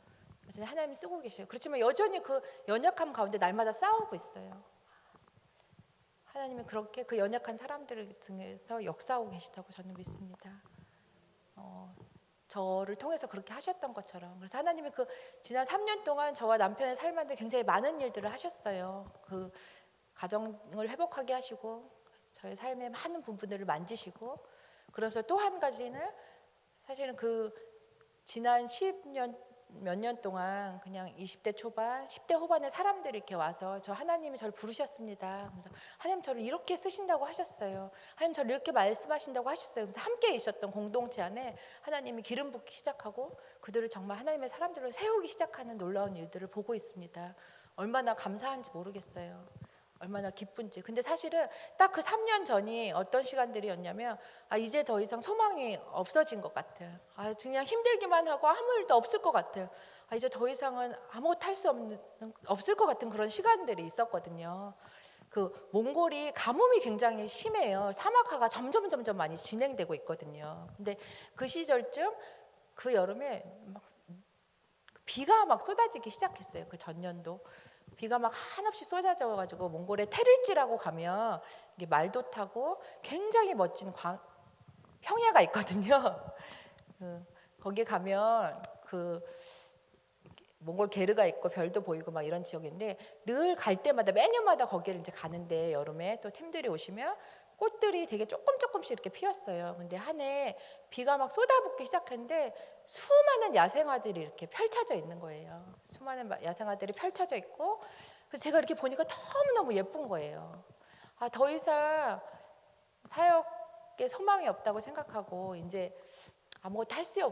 여전히 하나님이 쓰고 계셔요. 그렇지만 여전히 그 연약함 가운데 날마다 싸우고 있어요. 하나님은 그렇게 그 연약한 사람들을 통해서 역사하고 계시다고 저는 믿습니다. 저를 통해서 그렇게 하셨던 것처럼. 그래서 하나님이 그 지난 3년 동안 저와 남편의 삶한테 굉장히 많은 일들을 하셨어요. 그 가정을 회복하게 하시고 저의 삶의 많은 부분들을 만지시고, 그러면서 또 한 가지는 사실은 그 지난 10년 몇 년 동안 그냥 20대 초반, 10대 후반에 사람들이 이렇게 와서 하나님이 저를 부르셨습니다. 그래서 하나님 저를 이렇게 쓰신다고 하셨어요. 하나님 저를 이렇게 말씀하신다고 하셨어요. 그래서 함께 있었던 공동체 안에 하나님이 기름 붓기 시작하고 그들을 정말 하나님의 사람들로 세우기 시작하는 놀라운 일들을 보고 있습니다. 얼마나 감사한지 모르겠어요. 얼마나 기쁜지. 근데 사실은 딱 그 3년 전이 어떤 시간들이었냐면 이제 더 이상 소망이 없어진 것 같아요. 그냥 힘들기만 하고 아무 일도 없을 것 같아요. 이제 더 이상은 아무것도 할 수 없을 것 같은 그런 시간들이 있었거든요. 그 몽골이 가뭄이 굉장히 심해요. 사막화가 점점 많이 진행되고 있거든요. 근데 그 시절쯤 그 여름에 비가 막 쏟아지기 시작했어요. 그 전년도. 비가 막 한없이 쏟아져가지고 몽골의 테를지라고 가면 이게 말도 타고 굉장히 멋진 평야가 있거든요. 거기 가면 그 몽골 게르가 있고 별도 보이고 막 이런 지역인데 늘 갈 때마다 매년마다 거기를 이제 가는데 여름에 또 팀들이 오시면 꽃들이 되게 조금씩 이렇게 피었어요. 근데 한 해 비가 막 쏟아붓기 시작했는데 수많은 야생화들이 이렇게 펼쳐져 있는 거예요. 수많은 야생화들이 펼쳐져 있고, 그래서 제가 이렇게 보니까 너무너무 예쁜 거예요. 더 이상 사역에 소망이 없다고 생각하고 이제 아무것도 할 수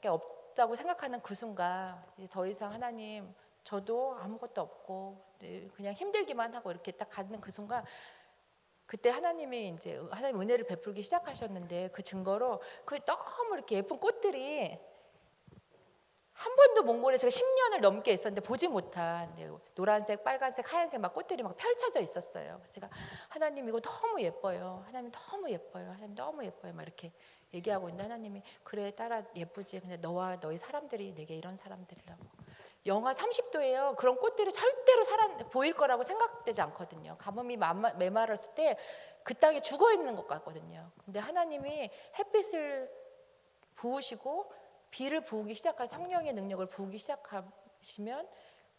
없다고 생각하는 그 순간 이제 더 이상 하나님 저도 아무것도 없고 그냥 힘들기만 하고 이렇게 딱 갖는 그 순간, 그때 하나님이 이제 하나님 은혜를 베풀기 시작하셨는데 그 증거로 그 너무 이렇게 예쁜 꽃들이 한 번도 몽골에 제가 10년을 넘게 있었는데 보지 못한 노란색, 빨간색, 하얀색 막 꽃들이 막 펼쳐져 있었어요. 제가 하나님 이거 너무 예뻐요. 하나님 너무 예뻐요. 하나님 너무 예뻐요. 막 이렇게 얘기하고 있는데 하나님이 그래 딸아 예쁘지. 근데 너와 너희 사람들이 내게 이런 사람들이라고. 영하 30도예요. 그런 꽃들이 절대로 보일 거라고 생각되지 않거든요. 가뭄이 메말랐을 때 그 땅에 죽어 있는 것 같거든요. 근데 하나님이 햇빛을 부으시고 비를 부으기 시작한 성령의 능력을 부으기 시작하시면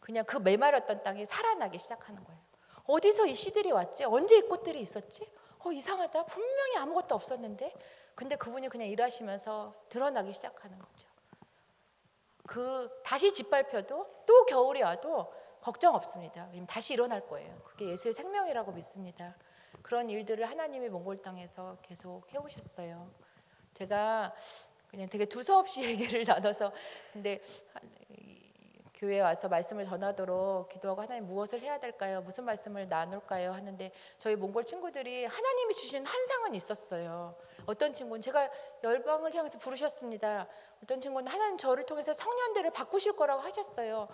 그냥 그 메마랐던 땅이 살아나기 시작하는 거예요. 어디서 이 씨들이 왔지? 언제 이 꽃들이 있었지? 이상하다. 분명히 아무것도 없었는데. 근데 그분이 그냥 일하시면서 드러나기 시작하는 거죠. 다시 짓밟혀도 또 겨울이 와도 걱정 없습니다. 왜냐면 다시 일어날 거예요. 그게 예수의 생명이라고 믿습니다. 그런 일들을 하나님이 몽골 땅에서 계속 해오셨어요. 제가 그냥 되게 두서없이 얘기를 나눠서 근데 교회에 와서 말씀을 전하도록 기도하고 하나님 무엇을 해야 될까요? 무슨 말씀을 나눌까요? 하는데 저희 몽골 친구들이 하나님이 주신 환상은 있었어요. 어떤 친구는 제가 열방을 향해서 부르셨습니다. 어떤 친구는 하나님 저를 통해서 청년들을 바꾸실 거라고 하셨어요.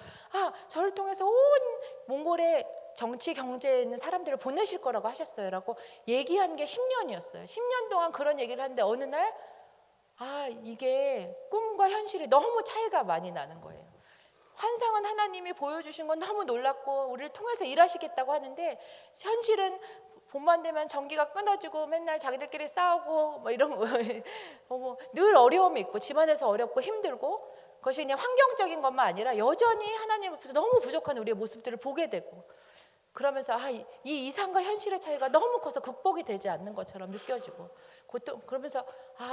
저를 통해서 온 몽골의 정치 경제에 있는 사람들을 보내실 거라고 하셨어요. 라고 얘기한 게 10년이었어요. 10년 동안 그런 얘기를 하는데 어느 날 이게 꿈과 현실이 너무 차이가 많이 나는 거예요. 환상은 하나님이 보여주신 건 너무 놀랍고 우리를 통해서 일하시겠다고 하는데 현실은 봄만 되면 전기가 끊어지고 맨날 자기들끼리 싸우고 뭐 이런 늘 어려움이 있고 집안에서 어렵고 힘들고 그것이 그냥 환경적인 것만 아니라 여전히 하나님 앞에서 너무 부족한 우리의 모습들을 보게 되고 그러면서 이 이상과 현실의 차이가 너무 커서 극복이 되지 않는 것처럼 느껴지고 그러면서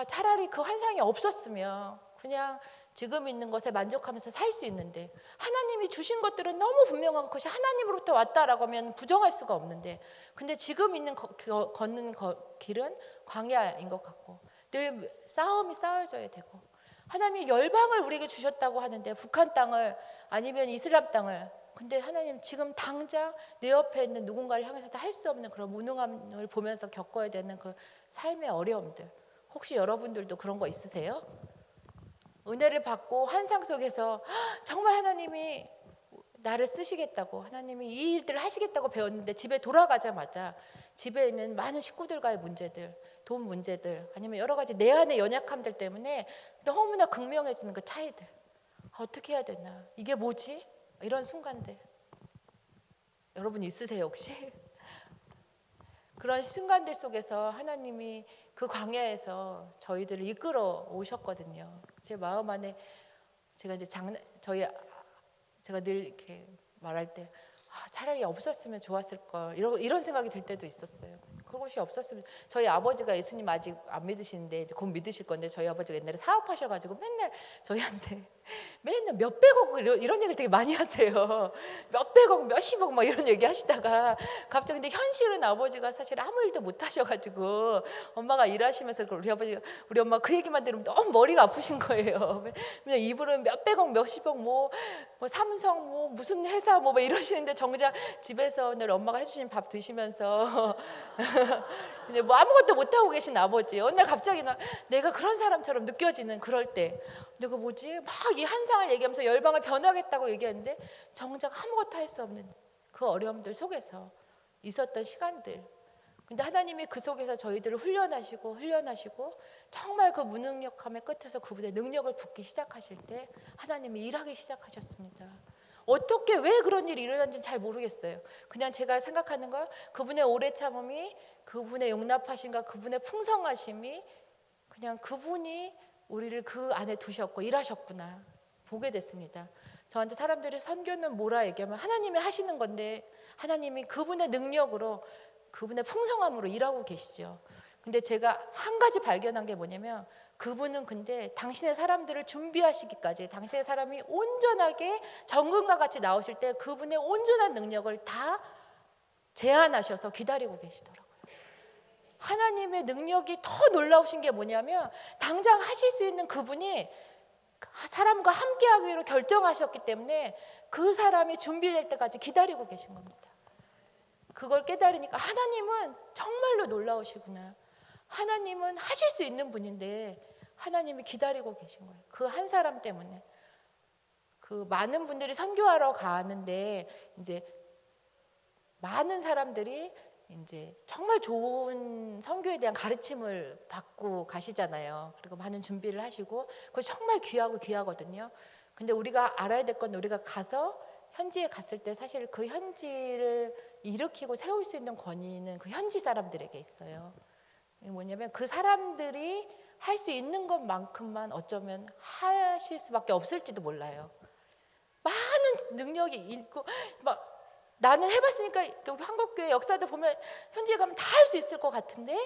차라리 그 환상이 없었으면 그냥 지금 있는 것에 만족하면서 살 수 있는데 하나님이 주신 것들은 너무 분명하고 그것이 하나님으로부터 왔다라고 하면 부정할 수가 없는데 근데 지금 있는 걷는 길은 광야인 것 같고 늘 싸움이 쌓여져야 되고 하나님이 열방을 우리에게 주셨다고 하는데 북한 땅을 아니면 이슬람 땅을 근데 하나님 지금 당장 내 옆에 있는 누군가를 향해서도 할 수 없는 그런 무능함을 보면서 겪어야 되는 그 삶의 어려움들 혹시 여러분들도 그런 거 있으세요? 은혜를 받고 환상 속에서 정말 하나님이 나를 쓰시겠다고 하나님이 이 일들을 하시겠다고 배웠는데 집에 돌아가자마자 집에 있는 많은 식구들과의 문제들 돈 문제들 아니면 여러 가지 내 안의 연약함들 때문에 너무나 극명해지는 그 차이들 어떻게 해야 되나 이게 뭐지? 이런 순간들 여러분 있으세요 혹시? 그런 순간들 속에서 하나님이 그 광야에서 저희들을 이끌어 오셨거든요. 제 마음 안에 제가 이제 제가 늘 이렇게 말할 때 차라리 없었으면 좋았을 걸 이런 생각이 들 때도 있었어요. 그것이 없었으면 저희 아버지가 예수님 아직 안 믿으시는데 이제 곧 믿으실 건데 저희 아버지가 옛날에 사업하셔가지고 맨날 저희한테 맨날 몇백억 이런 얘기를 되게 많이 하세요. 몇백억, 몇십억 막 이런 얘기 하시다가 갑자기 근데 현실은 아버지가 사실 아무 일도 못 하셔가지고 엄마가 일하시면서 우리 엄마 그 얘기만 들으면 너무 머리가 아프신 거예요. 그냥 입으로는 몇백억, 몇십억 뭐 삼성 뭐 무슨 회사 뭐 이러시는데 정작 집에서 늘 엄마가 해주신 밥 드시면서 이제 뭐 아무것도 못 하고 계신 아버지 어느 날 갑자기 내가 그런 사람처럼 느껴지는 그럴 때 내가 뭐지 막 이 한상을 얘기하면서 열방을 변하겠다고 얘기했는데 정작 아무것도 할 수 없는 그 어려움들 속에서 있었던 시간들 근데 하나님이 그 속에서 저희들을 훈련하시고 정말 그 무능력함의 끝에서 그분의 능력을 붓기 시작하실 때 하나님이 일하기 시작하셨습니다. 어떻게 왜 그런 일이 일어난지는 잘 모르겠어요. 그냥 제가 생각하는 건 그분의 오래 참음이 그분의 용납하심과 그분의 풍성하심이 그냥 그분이 우리를 그 안에 두셨고 일하셨구나 보게 됐습니다. 저한테 사람들이 선교는 뭐라 얘기하면 하나님이 하시는 건데 하나님이 그분의 능력으로 그분의 풍성함으로 일하고 계시죠. 근데 제가 한 가지 발견한 게 뭐냐면 그분은 근데 당신의 사람들을 준비하시기까지 당신의 사람이 온전하게 정금과 같이 나오실 때 그분의 온전한 능력을 다 제한하셔서 기다리고 계시더라고요. 하나님의 능력이 더 놀라우신 게 뭐냐면 당장 하실 수 있는 그분이 사람과 함께하기로 결정하셨기 때문에 그 사람이 준비될 때까지 기다리고 계신 겁니다. 그걸 깨달으니까 하나님은 정말로 놀라우시구나. 하나님은 하실 수 있는 분인데 하나님이 기다리고 계신 거예요. 그 한 사람 때문에. 그 많은 분들이 선교하러 가는데 이제 많은 사람들이 이제 정말 좋은 선교에 대한 가르침을 받고 가시잖아요. 그리고 많은 준비를 하시고 그거 정말 귀하거든요. 근데 우리가 알아야 될 건 우리가 가서 현지에 갔을 때 사실 그 현지를 일으키고 세울 수 있는 권위는 그 현지 사람들에게 있어요. 이게 뭐냐면 그 사람들이 할 수 있는 것만큼만 어쩌면 하실 수밖에 없을지도 몰라요. 많은 능력이 있고 막 나는 해봤으니까 한국교회 역사도 보면 현지에 가면 다 할 수 있을 것 같은데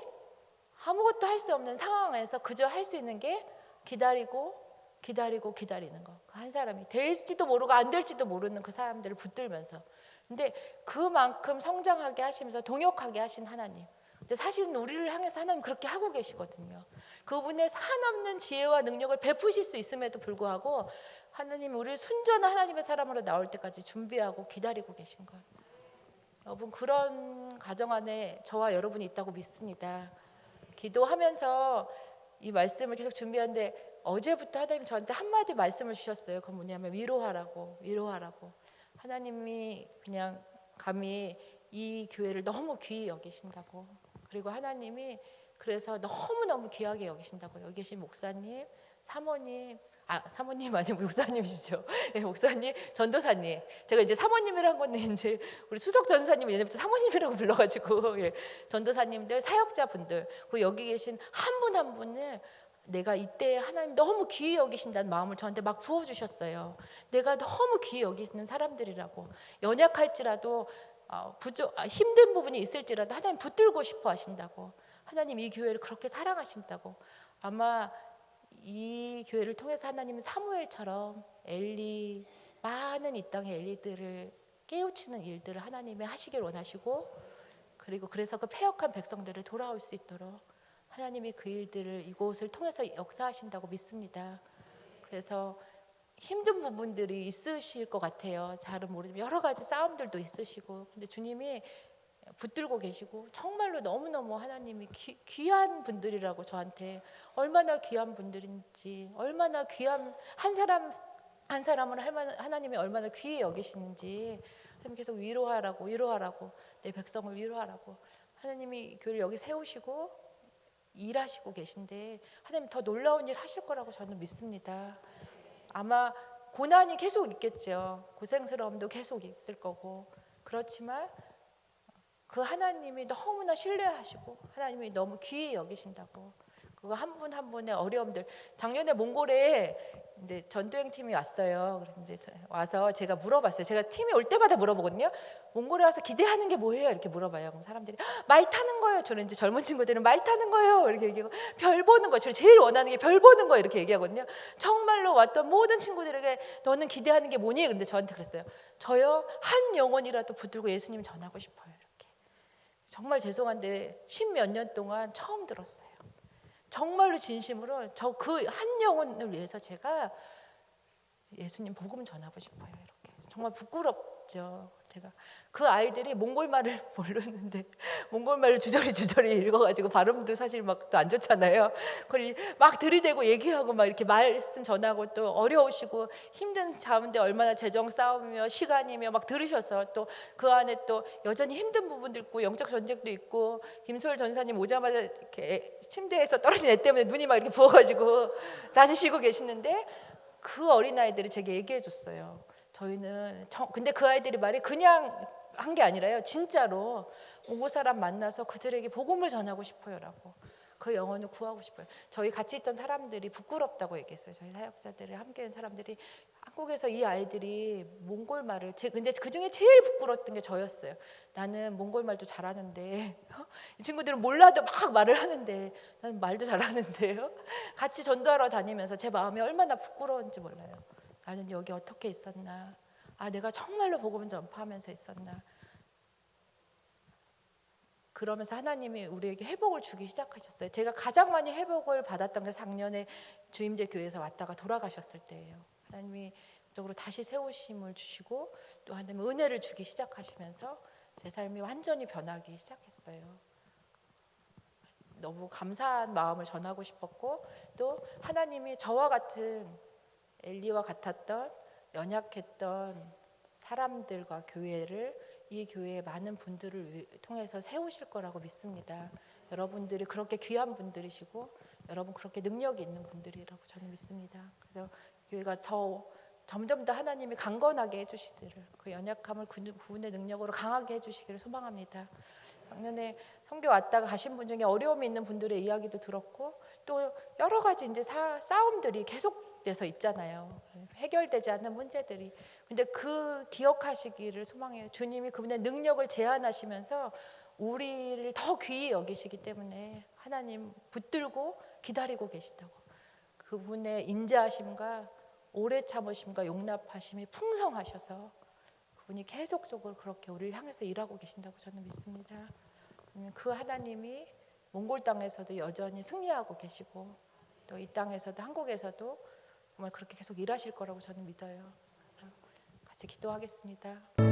아무것도 할 수 없는 상황에서 그저 할 수 있는 게 기다리는 거. 그 한 사람이 될지도 모르고 안 될지도 모르는 그 사람들을 붙들면서 근데 그만큼 성장하게 하시면서 동역하게 하신 하나님. 근데 사실은 우리를 향해서 하나님 그렇게 하고 계시거든요. 그분의 한없는 지혜와 능력을 베푸실 수 있음에도 불구하고 하나님 우리를 순전한 하나님의 사람으로 나올 때까지 준비하고 기다리고 계신 거예요. 여러분 그런 가정 안에 저와 여러분이 있다고 믿습니다. 기도하면서 이 말씀을 계속 준비하는데 어제부터 하나님이 저한테 한마디 말씀을 주셨어요. 그건 뭐냐면 위로하라고. 하나님이 그냥 감히 이 교회를 너무 귀히 여기신다고. 그리고 하나님이 그래서 너무너무 귀하게 여기신다고. 여기 계신 목사님, 사모님, 사모님 아니고 목사님이시죠. 네, 목사님, 전도사님. 제가 이제 사모님이란 건데 이제 우리 수석 전도사님 예전부터 사모님이라고 불러가지고 예, 전도사님들, 사역자분들, 그 여기 계신 한 분 한 분을 내가 이때 하나님 너무 귀히 여기신다는 마음을 저한테 막 부어주셨어요. 내가 너무 귀히 여기시는 사람들이라고. 연약할지라도 힘든 부분이 있을지라도 하나님 붙들고 싶어 하신다고. 하나님 이 교회를 그렇게 사랑하신다고. 아마 이 교회를 통해서 하나님은 사무엘처럼 엘리, 많은 이 땅의 엘리들을 깨우치는 일들을 하나님이 하시길 원하시고, 그리고 그래서 그 패역한 백성들을 돌아올 수 있도록 하나님이 그 일들을 이곳을 통해서 역사하신다고 믿습니다. 그래서 힘든 부분들이 있으실 것 같아요. 잘은 모르지만 여러 가지 싸움들도 있으시고, 근데 주님이 붙들고 계시고 정말로 너무너무 하나님이 귀한 분들이라고 저한테, 얼마나 귀한 분들인지, 얼마나 귀한 한 사람을 하나님이 얼마나 귀히 여기시는지 하나님 계속 위로하라고 내 백성을 위로하라고 하나님이 교회를 여기 세우시고 일하시고 계신데 하나님 더 놀라운 일 하실 거라고 저는 믿습니다. 아마 고난이 계속 있겠죠. 고생스러움도 계속 있을 거고, 그렇지만 그 하나님이 너무나 신뢰하시고 하나님이 너무 귀히 여기신다고. 그거 한 분 한 분의 어려움들. 작년에 몽골에 이제 전도행 팀이 왔어요. 그래서 이제 와서 제가 물어봤어요. 제가 팀이 올 때마다 물어보거든요. 몽골에 와서 기대하는 게 뭐예요? 이렇게 물어봐요. 그럼 사람들이 말 타는 거예요. 저는 이제 젊은 친구들은 말 타는 거예요. 이렇게 얘기하고, 별 보는 거. 저는 제일 원하는 게 별 보는 거 이렇게 얘기하거든요. 정말로 왔던 모든 친구들에게 너는 기대하는 게 뭐니? 근데 저한테 그랬어요. 저요 한 영혼이라도 붙들고 예수님 전하고 싶어요. 이렇게. 정말 죄송한데 10몇 년 동안 처음 들었어요. 정말로 진심으로 저 그 한 영혼을 위해서 제가 예수님 복음 전하고 싶어요. 이렇게. 정말 부끄럽죠. 제가 그 아이들이 몽골말을 모르는데 몽골말을 주저리 읽어가지고 발음도 사실 막 또 안 좋잖아요. 그걸 막 들이대고 얘기하고 막 이렇게 말씀 전하고, 또 어려우시고 힘든 가운데 얼마나 재정 싸움이며 시간이며 막 들으셔서, 또 그 안에 또 여전히 힘든 부분도 있고 영적 전쟁도 있고, 김소율 전사님 오자마자 이렇게 침대에서 떨어진 애 때문에 눈이 막 이렇게 부어가지고 다시 쉬고 계시는데, 그 어린아이들이 제게 얘기해 줬어요. 저희는 근데 그 아이들이 말이 그냥 한 게 아니라요. 진짜로 몽골 사람 만나서 그들에게 복음을 전하고 싶어요라고. 그 영혼을 구하고 싶어요. 저희 같이 있던 사람들이 부끄럽다고 얘기했어요. 저희 사역자들이 함께 있는 사람들이 한국에서 이 아이들이 몽골 말을 근데 그 중에 제일 부끄러웠던 게 저였어요. 나는 몽골 말도 잘하는데 이 친구들은 몰라도 막 말을 하는데 나는 말도 잘하는데요. 같이 전도하러 다니면서 제 마음이 얼마나 부끄러운지 몰라요. 나는 여기 어떻게 있었나? 내가 정말로 복음 전파하면서 있었나? 그러면서 하나님이 우리에게 회복을 주기 시작하셨어요. 제가 가장 많이 회복을 받았던 게 작년에 주임제 교회에서 왔다가 돌아가셨을 때예요. 하나님이 적으로 다시 세우심을 주시고, 또 하나님 은혜를 주기 시작하시면서 제 삶이 완전히 변하기 시작했어요. 너무 감사한 마음을 전하고 싶었고, 또 하나님이 저와 같은 엘리와 같았던 연약했던 사람들과 교회를, 이 교회의 많은 분들을 통해서 세우실 거라고 믿습니다. 여러분들이 그렇게 귀한 분들이시고 여러분 그렇게 능력이 있는 분들이라고 저는 믿습니다. 그래서 교회가 점점 더 하나님이 강건하게 해주시기를, 그 연약함을 그분의 능력으로 강하게 해주시기를 소망합니다. 작년에 선교 왔다가 가신 분 중에 어려움이 있는 분들의 이야기도 들었고, 또 여러 가지 이제 싸움들이 계속돼서 있잖아요. 해결되지 않는 문제들이. 근데 그 기억하시기를 소망해요. 주님이 그분의 능력을 제한하시면서 우리를 더 귀히 여기시기 때문에 하나님 붙들고 기다리고 계시다고. 그분의 인자하심과 오래 참으심과 용납하심이 풍성하셔서 그분이 계속적으로 그렇게 우리를 향해서 일하고 계신다고 저는 믿습니다. 그 하나님이 몽골 땅에서도 여전히 승리하고 계시고 또 이 땅에서도 한국에서도 정말 그렇게 계속 일하실 거라고 저는 믿어요. 그래서 같이 기도하겠습니다.